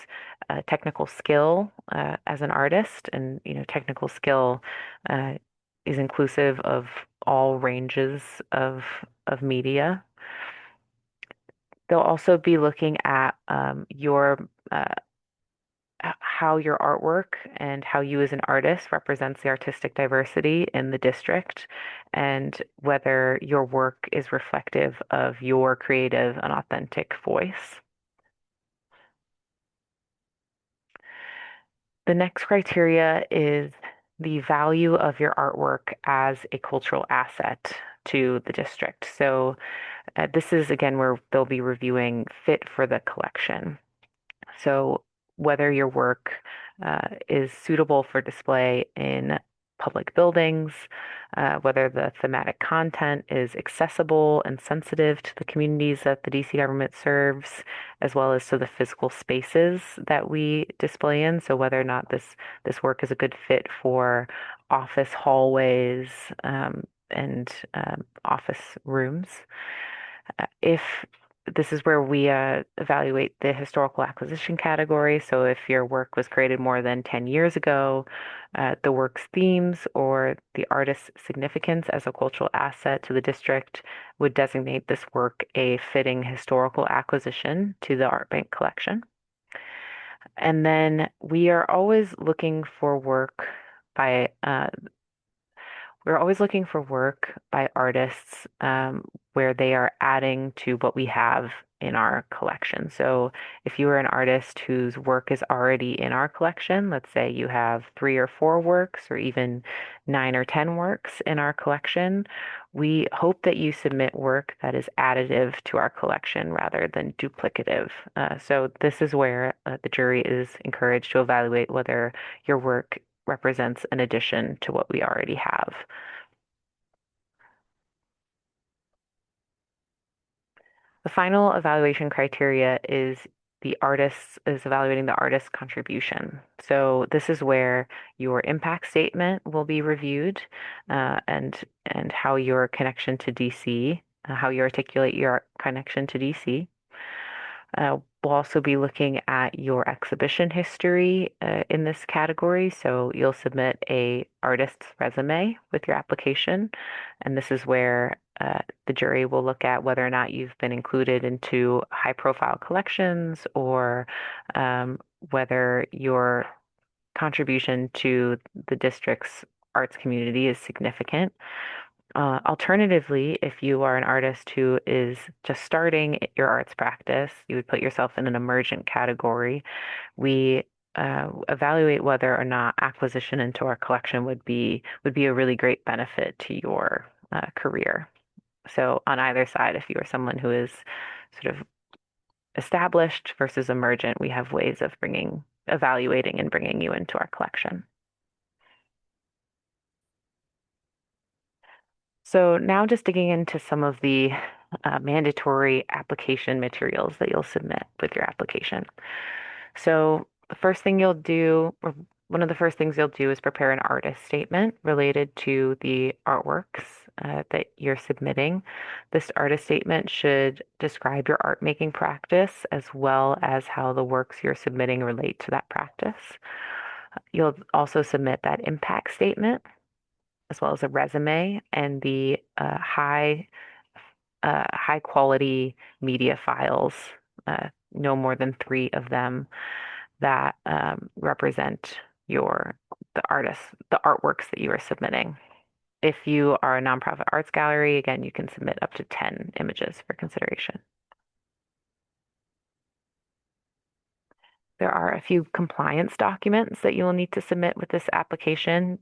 S1: technical skill as an artist, and technical skill uh, is inclusive of all ranges of media. They'll also be looking at how your artwork and how you as an artist represents the artistic diversity in the district, and whether your work is reflective of your creative and authentic voice. The next criteria is the value of your artwork as a cultural asset to the district. So this is again where they'll be reviewing fit for the collection. So whether your work is suitable for display in public buildings, whether the thematic content is accessible and sensitive to the communities that the DC government serves, as well as to the physical spaces that we display in. So whether or not this work is a good fit for office hallways and office rooms. If this is where we evaluate the historical acquisition category. So if your work was created more than 10 years ago, the work's themes or the artist's significance as a cultural asset to the district would designate this work a fitting historical acquisition to the art bank collection. And then we are always looking for work by we're always looking for work by artists where they are adding to what we have in our collection. So if you are an artist whose work is already in our collection, let's say you have 3 or 4 works or even 9 or 10 works in our collection, we hope that you submit work that is additive to our collection rather than duplicative. So this is where the jury is encouraged to evaluate whether your work represents an addition to what we already have. The final evaluation criteria is evaluating the artist's contribution. So this is where your impact statement will be reviewed, and how your connection to DC, how you articulate your connection to DC. We'll also be looking at your exhibition history in this category. So you'll submit a artist's resume with your application, and this is where the jury will look at whether or not you've been included into high-profile collections or whether your contribution to the district's arts community is significant. Alternatively, if you are an artist who is just starting your arts practice, you would put yourself in an emergent category. We evaluate whether or not acquisition into our collection would be a really great benefit to your career. So on either side, if you are someone who is sort of established versus emergent, we have ways of evaluating and bringing you into our collection. So now just digging into some of the mandatory application materials that you'll submit with your application. So the first thing you'll do, or one of the first things you'll do is prepare an artist statement related to the artworks that you're submitting. This artist statement should describe your art making practice as well as how the works you're submitting relate to that practice. You'll also submit that impact statement as well as a resume and the high quality media files, no more than 3 of them that represent the artworks that you are submitting. If you are a nonprofit arts gallery, again, you can submit up to 10 images for consideration. There are a few compliance documents that you will need to submit with this application.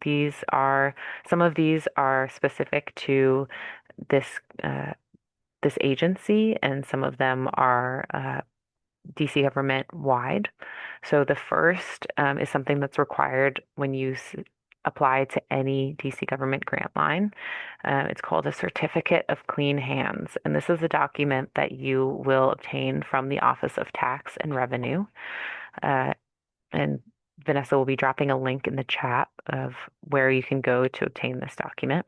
S1: Some of these are specific to this this agency, and some of them are DC government wide. So the first is something that's required when you apply to any DC government grant line. It's called a Certificate of Clean Hands, and this is a document that you will obtain from the Office of Tax and Revenue. And Vanessa will be dropping a link in the chat of where you can go to obtain this document.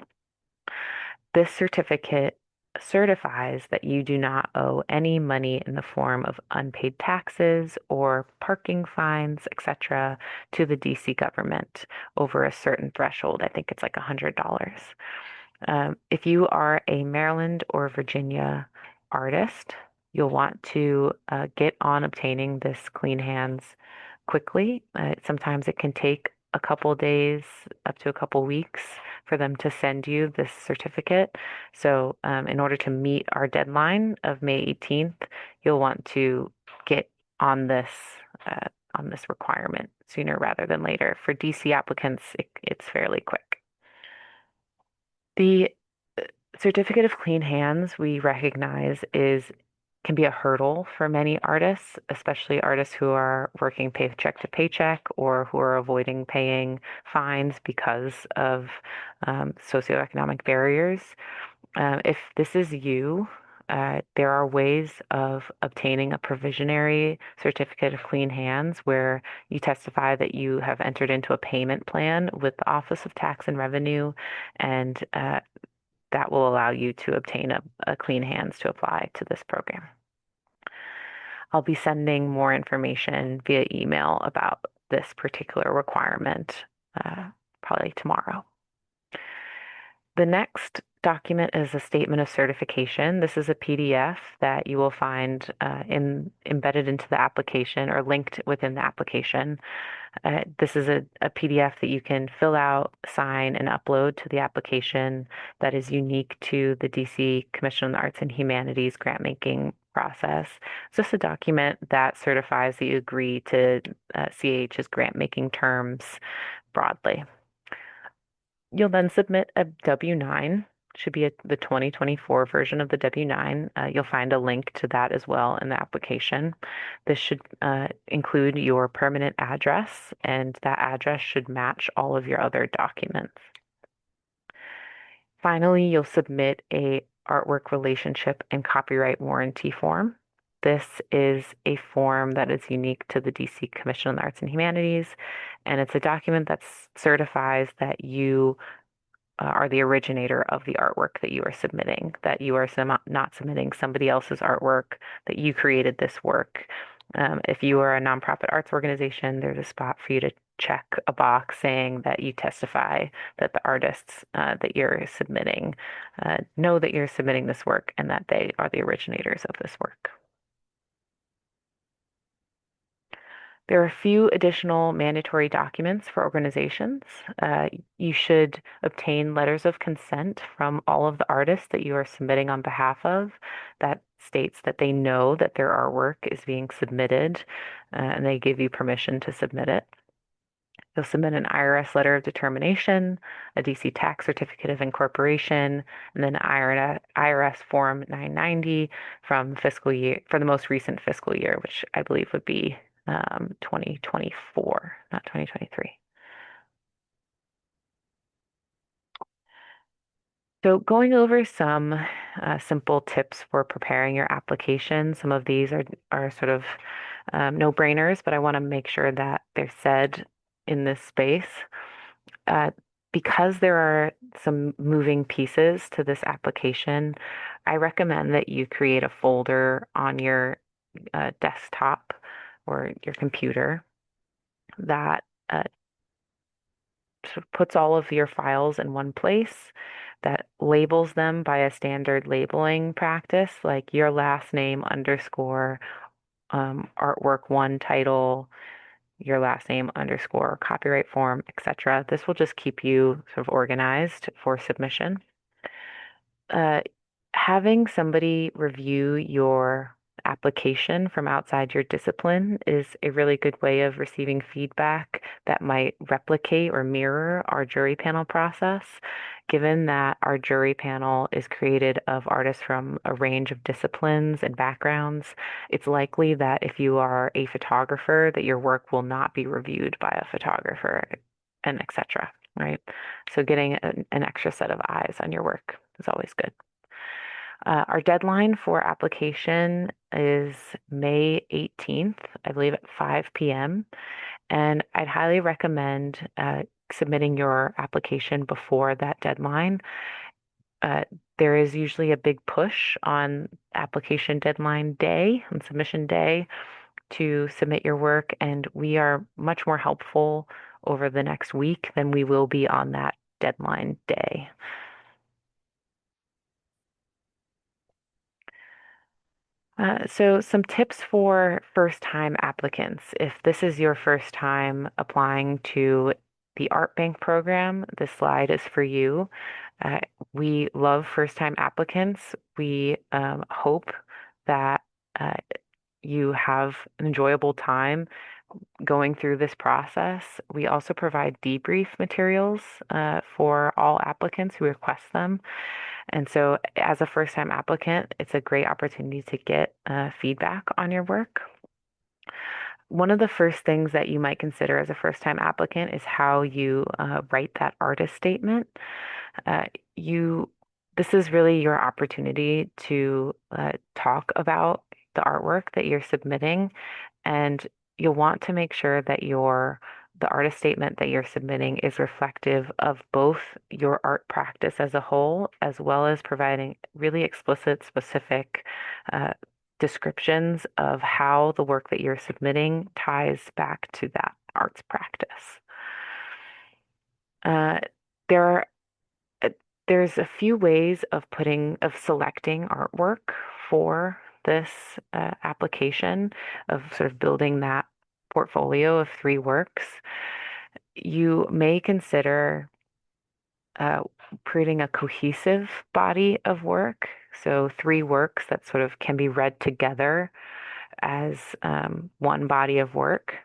S1: This certificate certifies that you do not owe any money in the form of unpaid taxes or parking fines, etc., to the DC government over a certain threshold. I think it's like $100. If you are a Maryland or Virginia artist, you'll want to get on obtaining this clean hands quickly. Sometimes it can take a couple days up to a couple weeks for them to send you this certificate. So in order to meet our deadline of May 18th, you'll want to get on this requirement sooner rather than later. For DC applicants, it's fairly quick. The certificate of clean hands we recognize can be a hurdle for many artists, especially artists who are working paycheck to paycheck or who are avoiding paying fines because of socioeconomic barriers. If this is you, there are ways of obtaining a provisionary certificate of clean hands where you testify that you have entered into a payment plan with the Office of Tax and Revenue, and that will allow you to obtain a clean hands to apply to this program. I'll be sending more information via email about this particular requirement probably tomorrow. The next document is a statement of certification. This is a PDF that you will find embedded into the application or linked within the application. This is a PDF that you can fill out, sign, and upload to the application that is unique to the DC Commission on the Arts and Humanities grant making process. It's just a document that certifies that you agree to CAH's grant making terms broadly. You'll then submit a W-9, should be the 2024 version of the W-9. You'll find a link to that as well in the application. This should include your permanent address, and that address should match all of your other documents. Finally, you'll submit a artwork relationship and copyright warranty form. This is a form that is unique to the DC Commission on the Arts and Humanities, and it's a document that certifies that you are the originator of the artwork that you are submitting, that you are not submitting somebody else's artwork, that you created this work. If you are a nonprofit arts organization, there's a spot for you to check a box saying that you testify that the artists that you're submitting know that you're submitting this work and that they are the originators of this work. There are a few additional mandatory documents for organizations. You should obtain letters of consent from all of the artists that you are submitting on behalf of that states that they know that their artwork is being submitted and they give you permission to submit it. You'll submit an IRS letter of determination, a DC tax certificate of incorporation, and then IRS Form 990 from the most recent fiscal year, which I believe would be 2024, not 2023. So going over some simple tips for preparing your application. Some of these are sort of no-brainers, but I want to make sure that they're said in this space. Because there are some moving pieces to this application, I recommend that you create a folder on your desktop or your computer that sort of puts all of your files in one place, that labels them by a standard labeling practice, like your last name underscore artwork one title, your last name underscore copyright form, etc. This will just keep you sort of organized for submission. Having somebody review your application from outside your discipline is a really good way of receiving feedback that might replicate or mirror our jury panel process. Given that our jury panel is created of artists from a range of disciplines and backgrounds, it's likely that if you are a photographer, that your work will not be reviewed by a photographer, and etc. Right? So getting an extra set of eyes on your work is always good. Our deadline for application is May 18th, I believe at 5 p.m. And I'd highly recommend submitting your application before that deadline. There is usually a big push on application deadline day, on submission day, to submit your work, and we are much more helpful over the next week than we will be on that deadline day. So some tips for first-time applicants. If this is your first time applying to the Art Bank program, this slide is for you. We love first-time applicants. We hope that you have an enjoyable time going through this process. We also provide debrief materials for all applicants who request them. And so as a first-time applicant, it's a great opportunity to get feedback on your work. One of the first things that you might consider as a first-time applicant is how you write that artist statement. This is really your opportunity to talk about the artwork that you're submitting, and you'll want to make sure that the artist statement that you're submitting is reflective of both your art practice as a whole, as well as providing really explicit, specific descriptions of how the work that you're submitting ties back to that arts practice. Uh, there are uh, there's a few ways of selecting artwork for this application of sort of building that portfolio of 3 works. You may consider uh, creating a cohesive body of work. So 3 works that sort of can be read together as one body of work,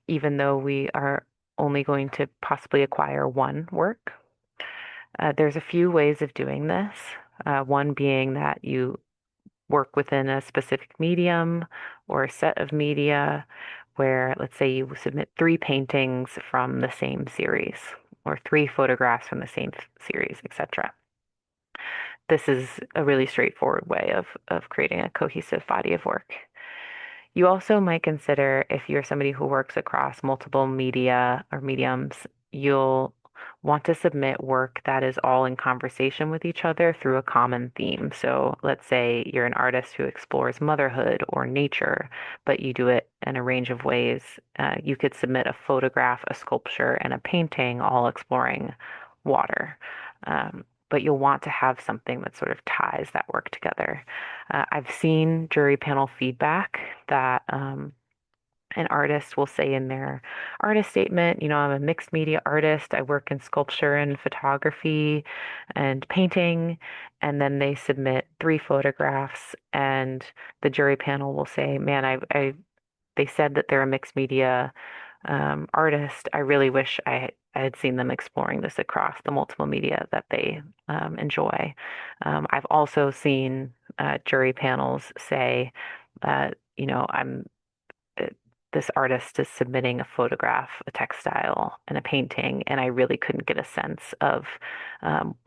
S1: even though we are only going to possibly acquire 1 work. There's a few ways of doing this. One being that you work within a specific medium or a set of media where, let's say, you submit 3 paintings from the same series or 3 photographs from the same series, etc. This is a really straightforward way of creating a cohesive body of work. You also might consider, if you're somebody who works across multiple media or mediums, you'll want to submit work that is all in conversation with each other through a common theme. So let's say you're an artist who explores motherhood or nature, but you do it in a range of ways. You could submit a photograph, a sculpture, and a painting all exploring water. But you'll want to have something that sort of ties that work together. I've seen jury panel feedback that an artist will say in their artist statement, I'm a mixed media artist. I work in sculpture and photography and painting. And then they submit 3 photographs, and the jury panel will say, man, they said that they're a mixed media artist. I really wish I had seen them exploring this across the multiple media that they enjoy. I've also seen jury panels say, I'm uh, this artist is submitting a photograph, a textile, and a painting, and I really couldn't get a sense of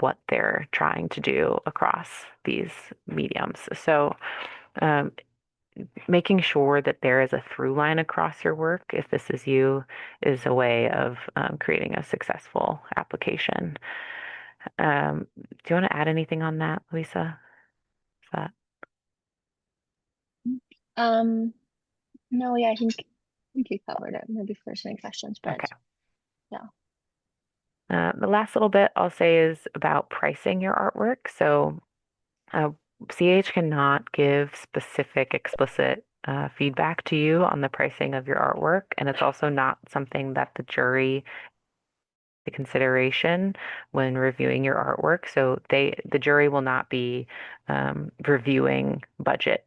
S1: what they're trying to do across these mediums. So, um, making sure that there is a through line across your work, if this is you, is a way of creating a successful application. Do you want to add anything on that, Lisa? Is that
S2: Um, no, yeah, I think you covered it. Maybe if there's any questions, but
S1: okay?
S2: yeah.
S1: The last little bit I'll say is about pricing your artwork. So, uh, CH cannot give specific, explicit feedback to you on the pricing of your artwork, and it's also not something that the jury the consideration when reviewing your artwork. So the jury will not be reviewing budgets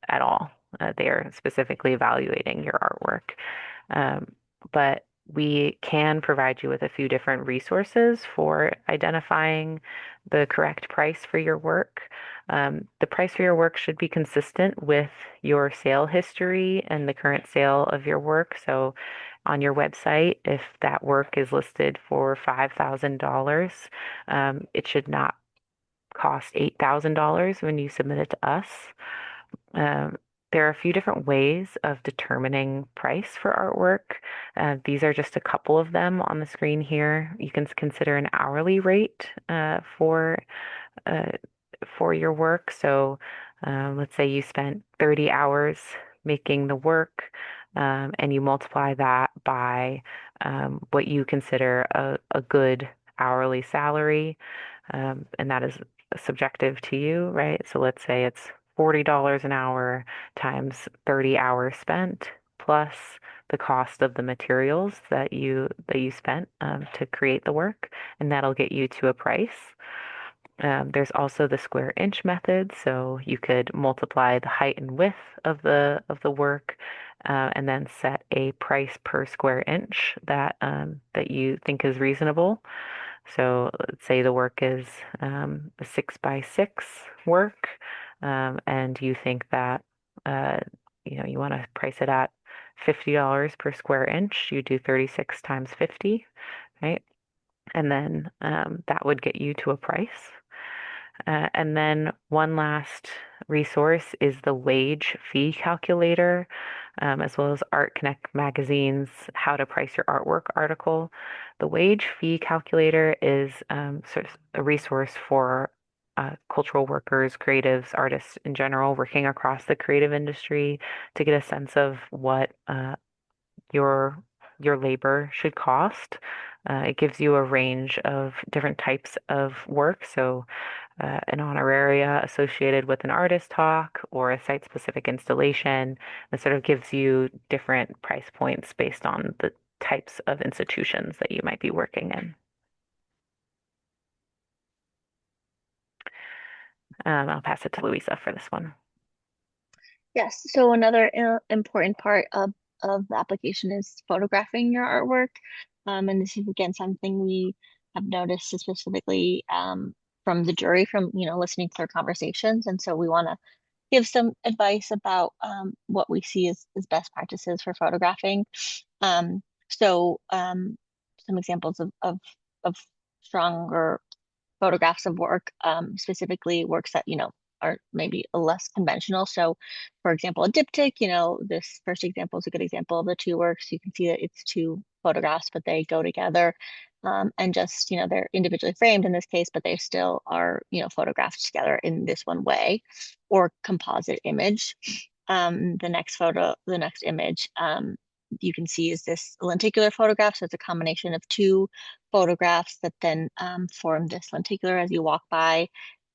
S1: at all. They are specifically evaluating your artwork. Um, but we can provide you with a few different resources for identifying the correct price for your work. The price for your work should be consistent with your sale history and the current sale of your work. So on your website, if that work is listed for $5,000, it should not cost $8,000 when you submit it to us. Um, there are a few different ways of determining price for artwork. These are just a couple of them on the screen here. You can consider an hourly rate uh, for your work. So let's say you spent 30 hours making the work, and you multiply that by what you consider a good hourly salary, and that is subjective to you, right? So let's say it's $40 an hour times 30 hours spent plus the cost of the materials that you spent to create the work, and that'll get you to a price. There's also the square inch method, so you could multiply the height and width of the work, and then set a price per square inch that you think is reasonable. So let's say the work is a 6 by 6 work, and you think that uh, you want to price it at $50 per square inch. You do 36 times 50, right? And then that would get you to a price. And then one last resource is the wage fee calculator, as well as Art Connect Magazine's How to Price Your Artwork article. The wage fee calculator is sort of a resource for cultural workers, creatives, artists in general, working across the creative industry to get a sense of what your your labor should cost. It gives you a range of different types of work. So an honoraria associated with an artist talk or a site-specific installation. It sort of gives you different price points based on the types of institutions that you might be working in. I'll pass it to Louisa for this one.
S2: Yes. So another important part of the application is photographing your artwork. And this is again something we have noticed specifically from the jury, from listening to their conversations. And so we want to give some advice about what we see as best practices for photographing. So some examples of stronger photographs of work, specifically works that, are maybe less conventional. So, for example, a diptych, this first example is a good example of the two works. You can see that it's two photographs, but they go together. And just, they're individually framed in this case, but they still are, photographed together in this one way, or composite image. The next image, you can see is this lenticular photograph. So it's a combination of two photographs that then form this lenticular as you walk by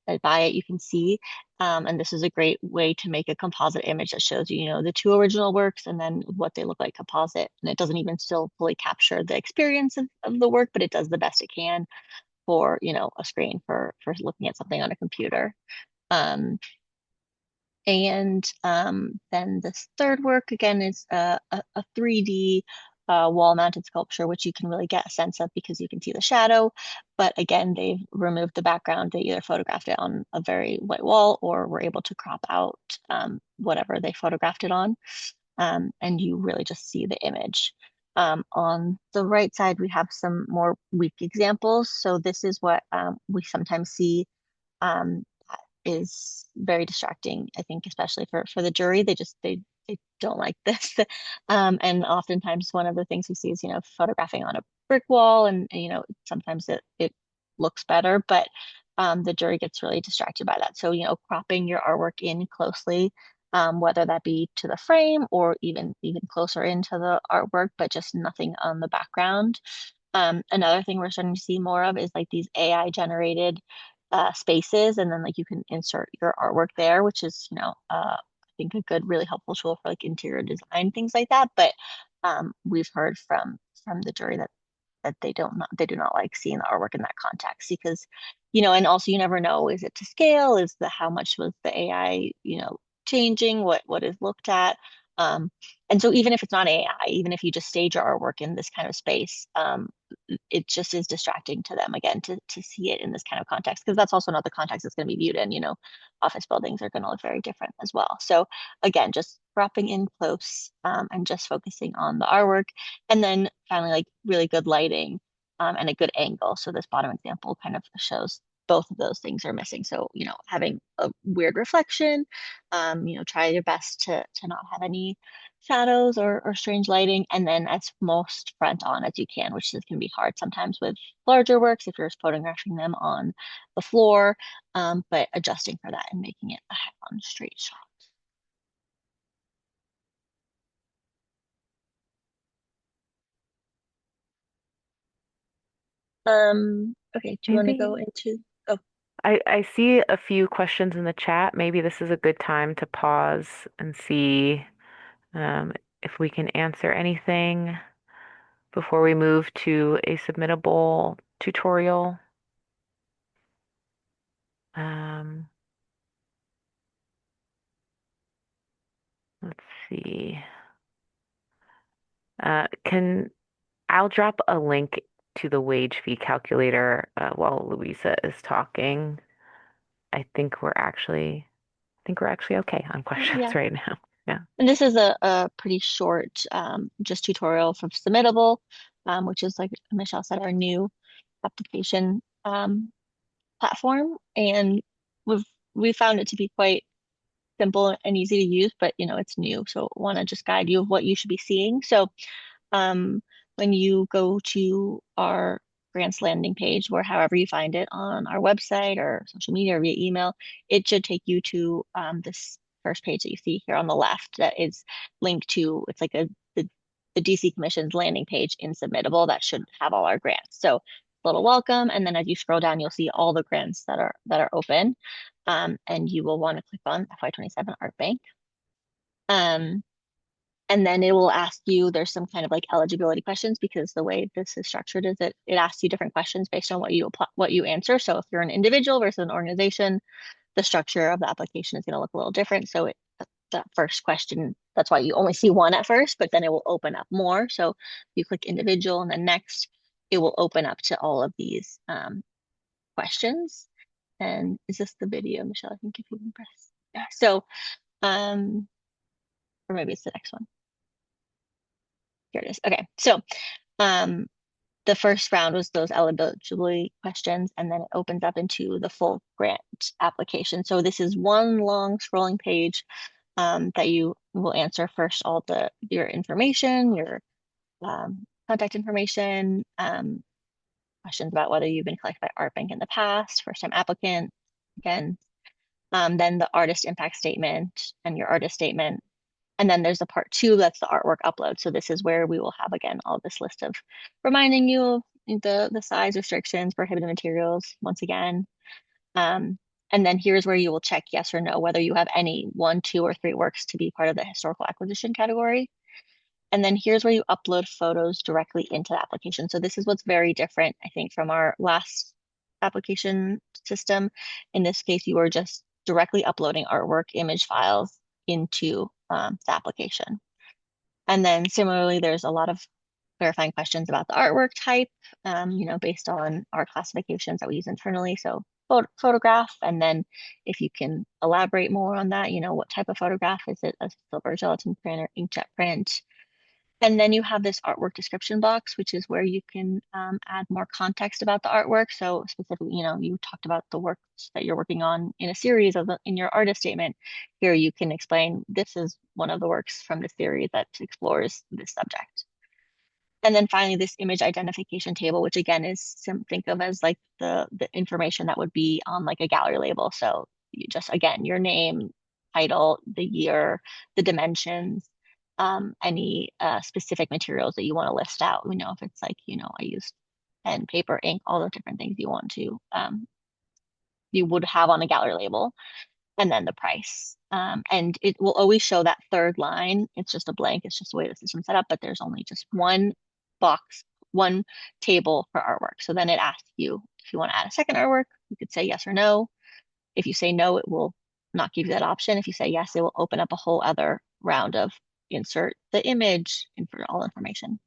S2: it, you can see. And this is a great way to make a composite image that shows you, the two original works and then what they look like composite. And it doesn't even still fully capture the experience of the work, but it does the best it can for, a screen for looking at something on a computer. And then this third work again is a 3D wall-mounted sculpture, which you can really get a sense of because you can see the shadow. But again, they've removed the background. They either photographed it on a very white wall or were able to crop out whatever they photographed it on. And you really just see the image. On the right side, we have some more weak examples. So this is what we sometimes see um, is very distracting, I think, especially for the jury. They don't like this. And oftentimes one of the things we see is, photographing on a brick wall and sometimes it looks better, but the jury gets really distracted by that. So, cropping your artwork in closely, whether that be to the frame or even closer into the artwork, but just nothing on the background. Another thing we're starting to see more of is like these AI generated spaces, and then like you can insert your artwork there, which is, I think a good, really helpful tool for like interior design, things like that. But we've heard from the jury that they do not like seeing the artwork in that context because, and also you never know, is it to scale? Is the how much was the AI, changing what is looked at? And so even if it's not AI, even if you just stage your artwork in this kind of space, it just is distracting to them again to see it in this kind of context because that's also not the context it's going to be viewed in. Office buildings are going to look very different as well. So again, just dropping in close and just focusing on the artwork, and then finally like really good lighting and a good angle. So this bottom example kind of shows both of those things are missing. So having a weird reflection, try your best to not have any shadows or strange lighting, and then as most front on as you can, which can be hard sometimes with larger works if you're photographing them on the floor, but adjusting for that and making it a head-on straight shot. Okay, do you want to go
S1: Maybe
S2: into, oh,
S1: I see a few questions in the chat. Maybe this is a good time to pause and see um, if we can answer anything before we move to a submittable tutorial. Um, let's see. Can I'll drop a link to the wage fee calculator while Louisa is talking. I think we're actually okay on questions
S2: yeah.
S1: right now. Yeah.
S2: And this is a pretty short just tutorial from Submittable, which is like Michelle said, our new application platform. And we've we found it to be quite simple and easy to use, but it's new. So want to just guide you of what you should be seeing. So um, when you go to our grants landing page, where however you find it on our website or social media or via email, it should take you to this first page that you see here on the left that is linked to, it's like the DC Commission's landing page in Submittable that should have all our grants. So little welcome, and then as you scroll down, you'll see all the grants that are open, and you will want to click on FY27 Art Bank. And then it will ask you, there's some kind of like eligibility questions, because the way this is structured is that it asks you different questions based on what you answer. So if you're an individual versus an organization, the structure of the application is going to look a little different. So that first question, that's why you only see one at first, but then it will open up more. So you click individual and then next, it will open up to all of these questions. And is this the video, Michelle? I think if you can press. Yeah. So, or maybe it's the next one. Here it is. Okay. So, the first round was those eligibility questions, and then it opens up into the full grant application. So this is one long scrolling page that you will answer first all your information, your contact information, questions about whether you've been collected by Art Bank in the past, first time applicant, again, then the artist impact statement and your artist statement. And then there's the part 2, that's the artwork upload. So this is where we will have, again, all this list of reminding you of the size restrictions, prohibited materials, once again. And then here's where you will check yes or no, whether you have any 1, 2, or 3 works to be part of the historical acquisition category. And then here's where you upload photos directly into the application. So this is what's very different, I think, from our last application system. In this case, you are just directly uploading artwork image files into the application. And then similarly, there's a lot of clarifying questions about the artwork type, based on our classifications that we use internally. So photograph, and then if you can elaborate more on that, what type of photograph, is it a silver gelatin print or inkjet print? And then you have this artwork description box, which is where you can add more context about the artwork. So specifically, you talked about the works that you're working on in a series in your artist statement. Here you can explain, this is one of the works from the series that explores this subject. And then finally, this image identification table, which again is think of as like the information that would be on like a gallery label. So you just, again, your name, title, the year, the dimensions, any specific materials that you want to list out. If it's like, I use pen, paper, ink, all the different things you would have on a gallery label, and then the price. And it will always show that third line. It's just a blank. It's just the way the system's set up, but there's only just one box, one table for artwork. So then it asks you if you want to add a second artwork. You could say yes or no. If you say no, it will not give you that option. If you say yes, it will open up a whole other round of insert the image and for all information.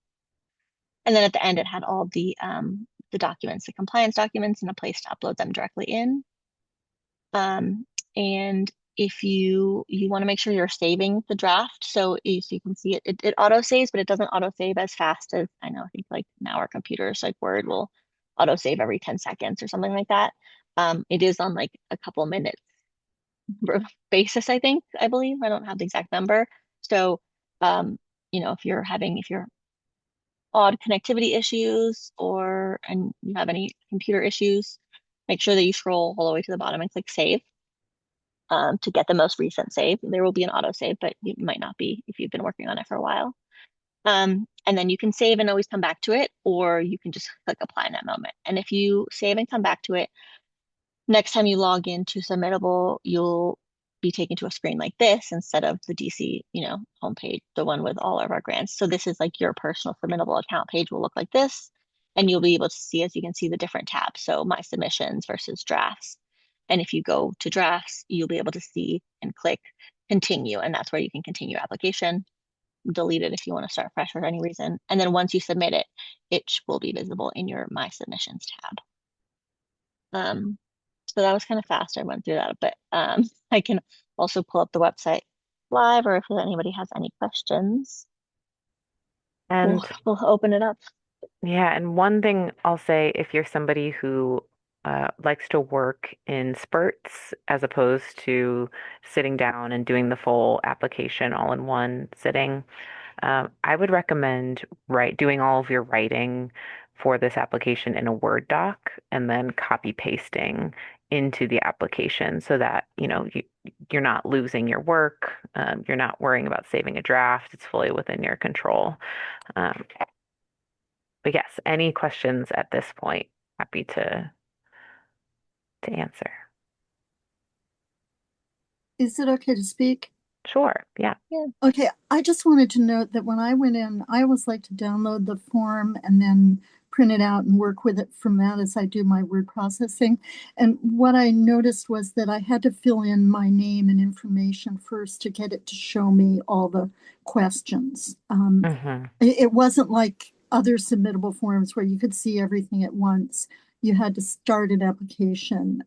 S2: And then at the end, it had all the documents, the compliance documents, and a place to upload them directly in. And if you want to make sure you're saving the draft, so as you can see, it auto saves, but it doesn't auto save as fast as, I think like now our computers, like Word, will auto save every 10 seconds or something like that. It is on like a couple minutes basis, I believe. I don't have the exact number. So, if you're odd connectivity issues and you have any computer issues, make sure that you scroll all the way to the bottom and click save to get the most recent save. There will be an auto save, but it might not be if you've been working on it for a while. And then you can save and always come back to it, or you can just click apply in that moment. And if you save and come back to it, next time you log into Submittable, you'll be taken to a screen like this instead of the DC, homepage, the one with all of our grants. So this is like your personal Submittable account page will look like this, and you'll be able to see, as you can see, the different tabs. So my submissions versus drafts. And if you go to drafts, you'll be able to see and click continue, and that's where you can continue your application. Delete it if you want to start fresh for any reason. And then once you submit it, it will be visible in your My Submissions tab. So that was kind of fast. I went through that, but I can also pull up the website live, or if anybody has any questions,
S1: And
S2: we'll open it up.
S1: yeah, and one thing I'll say, if you're somebody who likes to work in spurts as opposed to sitting down and doing the full application all in one sitting, I would recommend doing all of your writing for this application in a Word doc and then copy pasting into the application so that, you're not losing your work. You're not worrying about saving a draft. It's fully within your control. Um, but yes, any questions at this point? Happy to answer.
S4: Is it okay to speak?
S1: Sure. Yeah.
S2: Yeah.
S4: Okay, I just wanted to note that when I went in, I always like to download the form and then print it out and work with it from that as I do my word processing. And what I noticed was that I had to fill in my name and information first to get it to show me all the questions.
S1: Hmm.
S4: It wasn't like other submittable forms where you could see everything at once. You had to start an application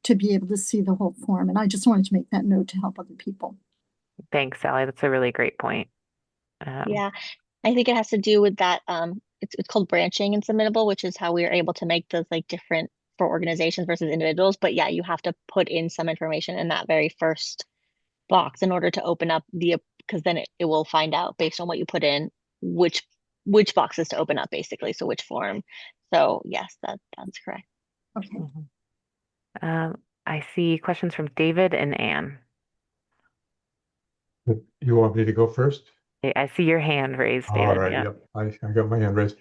S4: to be able to see the whole form. And I just wanted to make that note to help other people.
S1: Thanks, Sally. That's a really great point. Um,
S2: Yeah. I think it has to do with that. It's called branching and submittable, which is how we are able to make those like different for organizations versus individuals. But yeah, you have to put in some information in that very first box in order to open up because then it will find out based on what you put in which boxes to open up basically. So which form. So yes, that's correct.
S4: Okay.
S1: mhm. I see questions from David and Anne.
S5: You want me to go first?
S1: I see your hand raised,
S5: All
S1: David.
S5: right,
S1: Yeah.
S5: yep. I got my hand raised.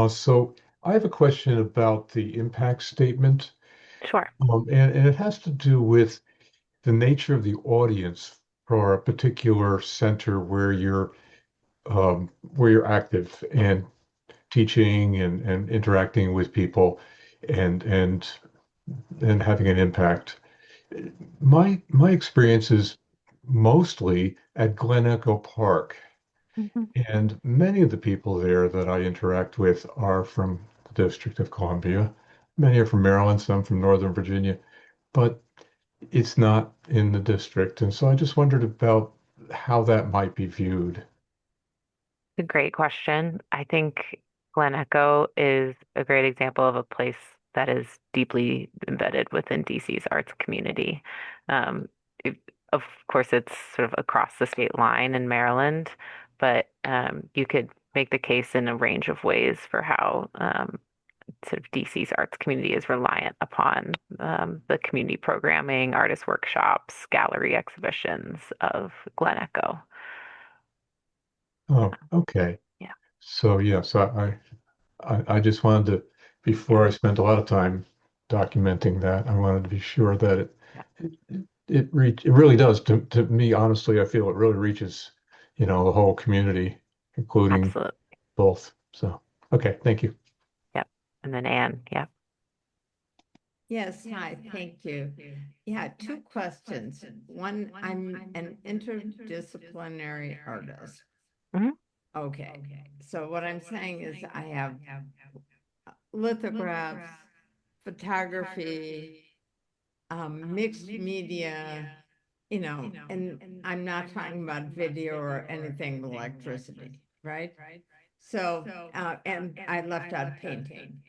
S5: So I have a question about the impact statement,
S1: Sure.
S5: and it has to do with the nature of the audience for a particular center where you're active and teaching and interacting with people and and having an impact. My experience is mostly at Glen Echo Park.
S1: Hmm.
S5: And many of the people there that I interact with are from the District of Columbia. Many are from Maryland, some from Northern Virginia, but it's not in the district. And so I just wondered about how that might be viewed.
S1: A great question. I think Glen Echo is a great example of a place that is deeply embedded within DC's arts community. Um, it- of course, it's sort of across the state line in Maryland, but you could make the case in a range of ways for how sort of DC's arts community is reliant upon the community programming, artist workshops, gallery exhibitions of Glen Echo.
S5: Oh, okay.
S1: Yeah,
S5: So yes, I just wanted to, before I spent a lot of time documenting that, I wanted to be sure that
S1: yeah,
S5: it really does to me, honestly, I feel it really reaches, the whole community, including
S1: absolutely.
S5: both. So, okay, thank you.
S1: Yep. And then Anne, yeah.
S6: Yes, hi, thank you. Yeah, two questions. One, I'm an interdisciplinary artist.
S1: Hmm.
S6: Okay, so what I'm saying is I have lithographs, photography, mixed media, and I'm not talking about video or anything with electricity, right? So, and I left out painting.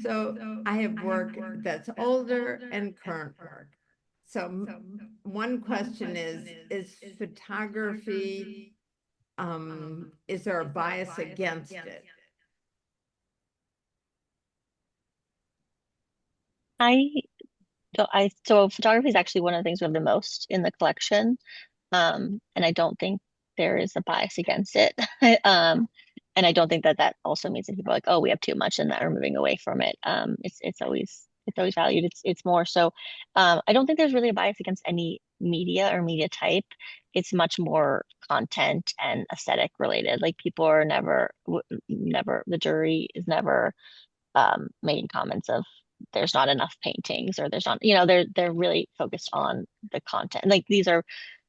S6: So I have work that's older and current work. So one question is photography, is there a bias against it?
S2: I so photography is actually one of the things we have the most in the collection. And I don't think there is a bias against it. Um, and I don't think that that also means that people are like, oh, we have too much and that we're moving away from it. It's always valued. It's more so. I don't think there's really a bias against any media or media type. It's much more content and aesthetic related. Like people are never, the jury is never making comments of there's not enough paintings or there's not, they're really focused on the content. Like these are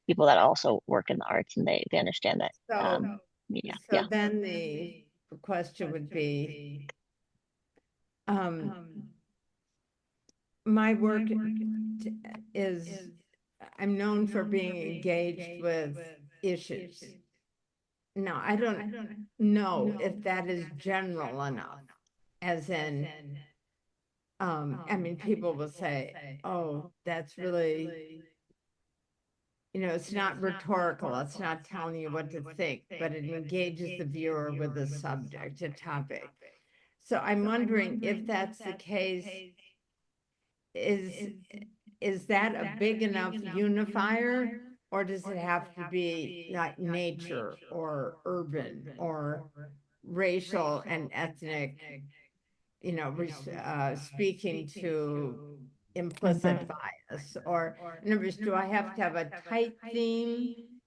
S2: people that also work in the arts and they understand that
S6: So,
S2: media.
S6: so
S2: Yeah.
S6: then the question would be, um, my work is, I'm known for being engaged with issues. Now, I don't know if that is general enough, as in, I mean, people will say, oh, that's really, it's not rhetorical, it's not telling you what to think, but it engages the viewer with a subject, a topic. So I'm wondering if that's the case, is is that a big enough unifier, or does it have to be like nature or urban or racial and ethnic, speaking to implicit
S1: Mhm.
S6: bias? Or in other words, do I have to have a tight theme,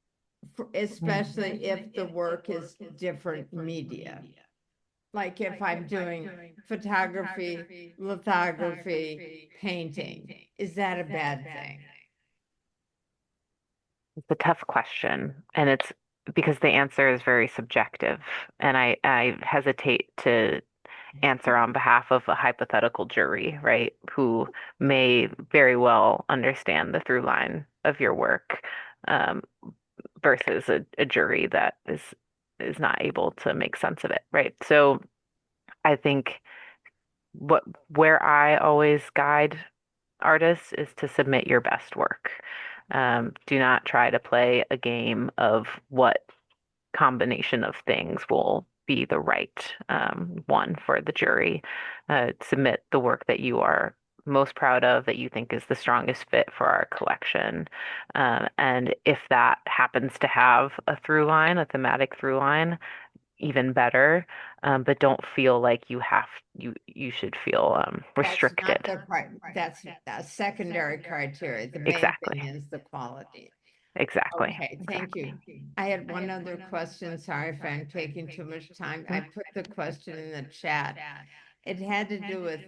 S6: especially if the work is different media? Like if I'm doing photography, lithography, painting, is that a bad thing?
S1: It's a tough question, and it's because the answer is very subjective, and I hesitate to answer on behalf of a hypothetical jury, right, who may very well understand the through line of your work, um, versus a jury that is not able to make sense of it, right? So I think what where I always guide artists is to submit your best work. Do not try to play a game of what combination of things will be the right one for the jury. Submit the work that you are most proud of, that you think is the strongest fit for our collection. And if that happens to have a through line, a thematic through line, even better. But don't feel like you should feel
S6: That's not
S1: restricted.
S6: the that's a secondary criteria. The main
S1: Exactly.
S6: thing is the quality.
S1: Exactly.
S6: Okay, thank
S1: Exactly.
S6: you. I had one other question. Sorry if I'm taking too much time. I put the question in the chat. It had to do with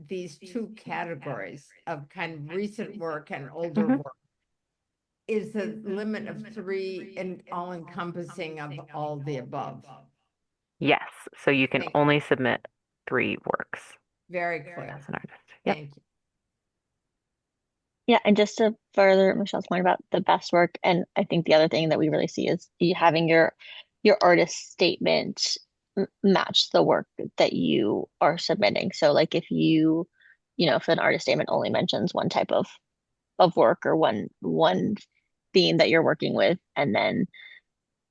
S6: these two categories of kind of recent work and older
S1: Hmm.
S6: work. Is the limit of three and all encompassing of all the above?
S1: Yes. So you can
S6: Thank you.
S1: only submit 3 works
S6: Very clear.
S1: as an artist. Yep.
S6: Thank you.
S2: Yeah, and just to further Michelle's point about the best work, and I think the other thing that we really see is you having your artist statement match the work that you are submitting. So like if if an artist statement only mentions one type of work or one theme that you're working with, and then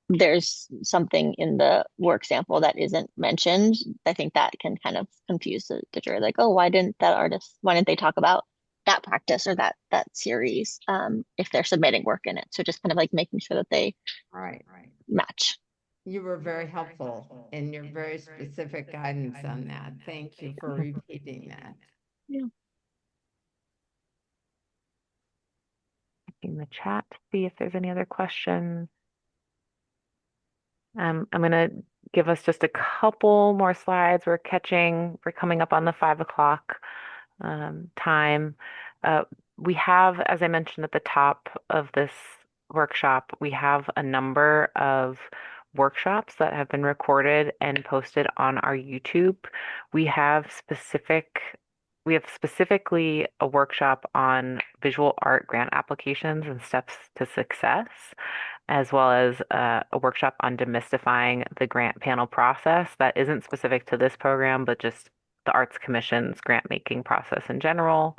S2: there's something in the work sample that isn't mentioned, I think that can kind of confuse the jury. Like, oh, why didn't they talk about that practice or that series if they're submitting work in it? So just kind of like making sure that they
S6: All right.
S2: match.
S6: You were very helpful in your very specific guidance on that. Thank you for repeating that.
S2: Yeah.
S1: In the chat, see if there's any other questions. I'm going to give us just a couple more slides. We're coming up on the 5 o'clock time. Uh, we have, as I mentioned at the top of this workshop, we have a number of workshops that have been recorded and posted on our YouTube. We have specifically a workshop on visual art grant applications and steps to success, as well as a workshop on demystifying the grant panel process that isn't specific to this program, but just the Arts Commission's grant making process in general,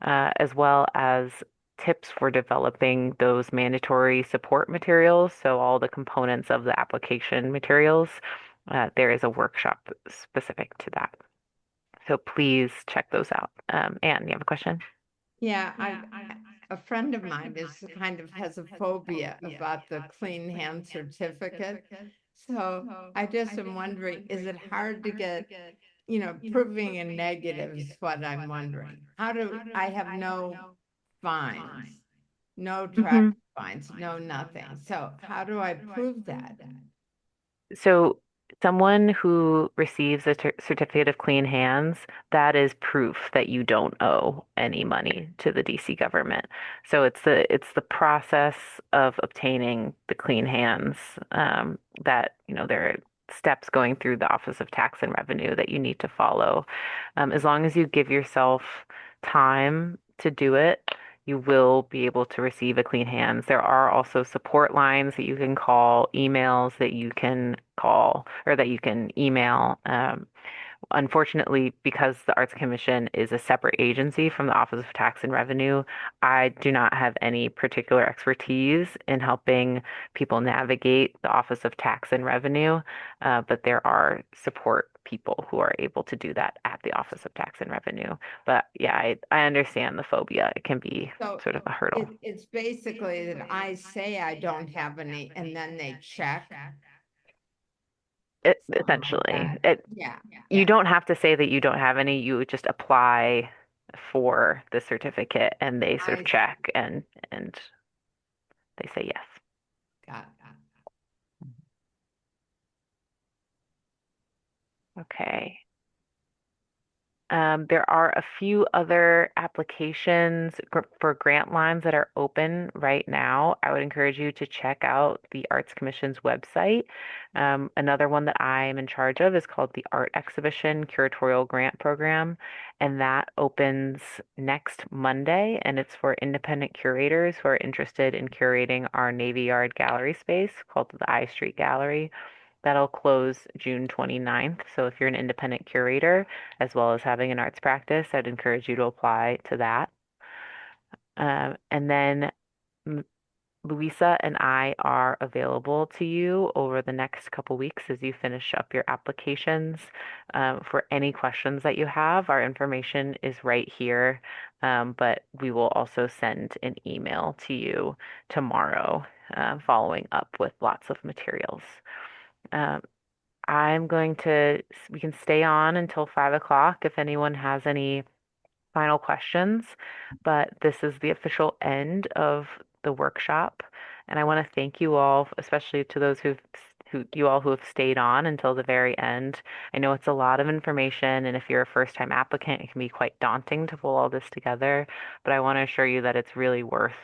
S1: as well as tips for developing those mandatory support materials. So, all the components of the application materials, there is a workshop specific to that. So, please check those out. Anne, you have a question?
S6: Yeah, a friend of mine is kind of has a phobia about the clean hand certificate. So I just am wondering, is it hard to get, proving a negative is what I'm wondering. How do I have no fines, no
S1: Hmm.
S6: traffic fines, no nothing. So how do I prove that?
S1: So, someone who receives a certificate of clean hands, that is proof that you don't owe any money to the DC government. So it's the process of obtaining the clean hands, that there are steps going through the Office of Tax and Revenue that you need to follow. As long as you give yourself time to do it, you will be able to receive a clean hands. There are also support lines that you can call, emails that you can call or that you can email. Unfortunately, because the Arts Commission is a separate agency from the Office of Tax and Revenue, I do not have any particular expertise in helping people navigate the Office of Tax and Revenue, but there are support people who are able to do that at the Office of Tax and Revenue. But yeah, I understand the phobia. It can be
S6: So
S1: sort of a hurdle.
S6: it's basically that I say I don't have any, and then they check. Something like
S1: Essentially,
S6: that. Yeah,
S1: you
S6: yeah.
S1: don't have to say that you don't have any. You just apply for the certificate, and they sort
S6: I
S1: of
S6: see.
S1: check and they say yes.
S6: Got it.
S1: Okay. There are a few other applications for grant lines that are open right now. I would encourage you to check out the Arts Commission's website. Another one that I am in charge of is called the Art Exhibition Curatorial Grant Program, and that opens next Monday, and it's for independent curators who are interested in curating our Navy Yard gallery space called the I Street Gallery. That'll close June 29th. So if you're an independent curator, as well as having an arts practice, I'd encourage you to apply to that. And then Louisa and I are available to you over the next couple weeks as you finish up your applications. For any questions that you have, our information is right here, but we will also send an email to you tomorrow, following up with lots of materials. Um, we can stay on until 5 o'clock if anyone has any final questions, but this is the official end of the workshop. And I want to thank you all, especially to those who have stayed on until the very end. I know it's a lot of information, and if you're a first-time applicant, it can be quite daunting to pull all this together. But I want to assure you that it's really worth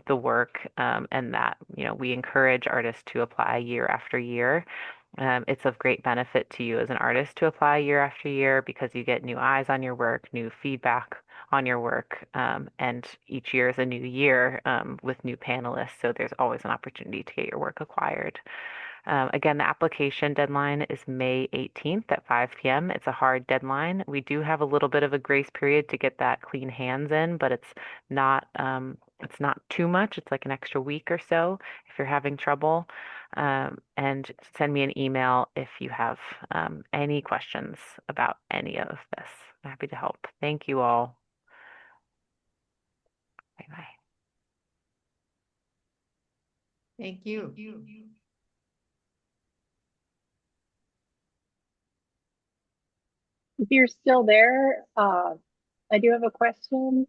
S1: the work, and that, we encourage artists to apply year after year. It's of great benefit to you as an artist to apply year after year because you get new eyes on your work, new feedback on your work, and each year is a new year with new panelists, so there's always an opportunity to get your work acquired. Again, the application deadline is May 18th at 5 p.m. It's a hard deadline. We do have a little bit of a grace period to get that clean hands in, but it's not too much. It's like an extra week or so if you're having trouble. And send me an email if you have any questions about any of this. I'm happy to help. Thank you all. Bye bye.
S6: Thank you.
S7: If you're still there, I do have a question.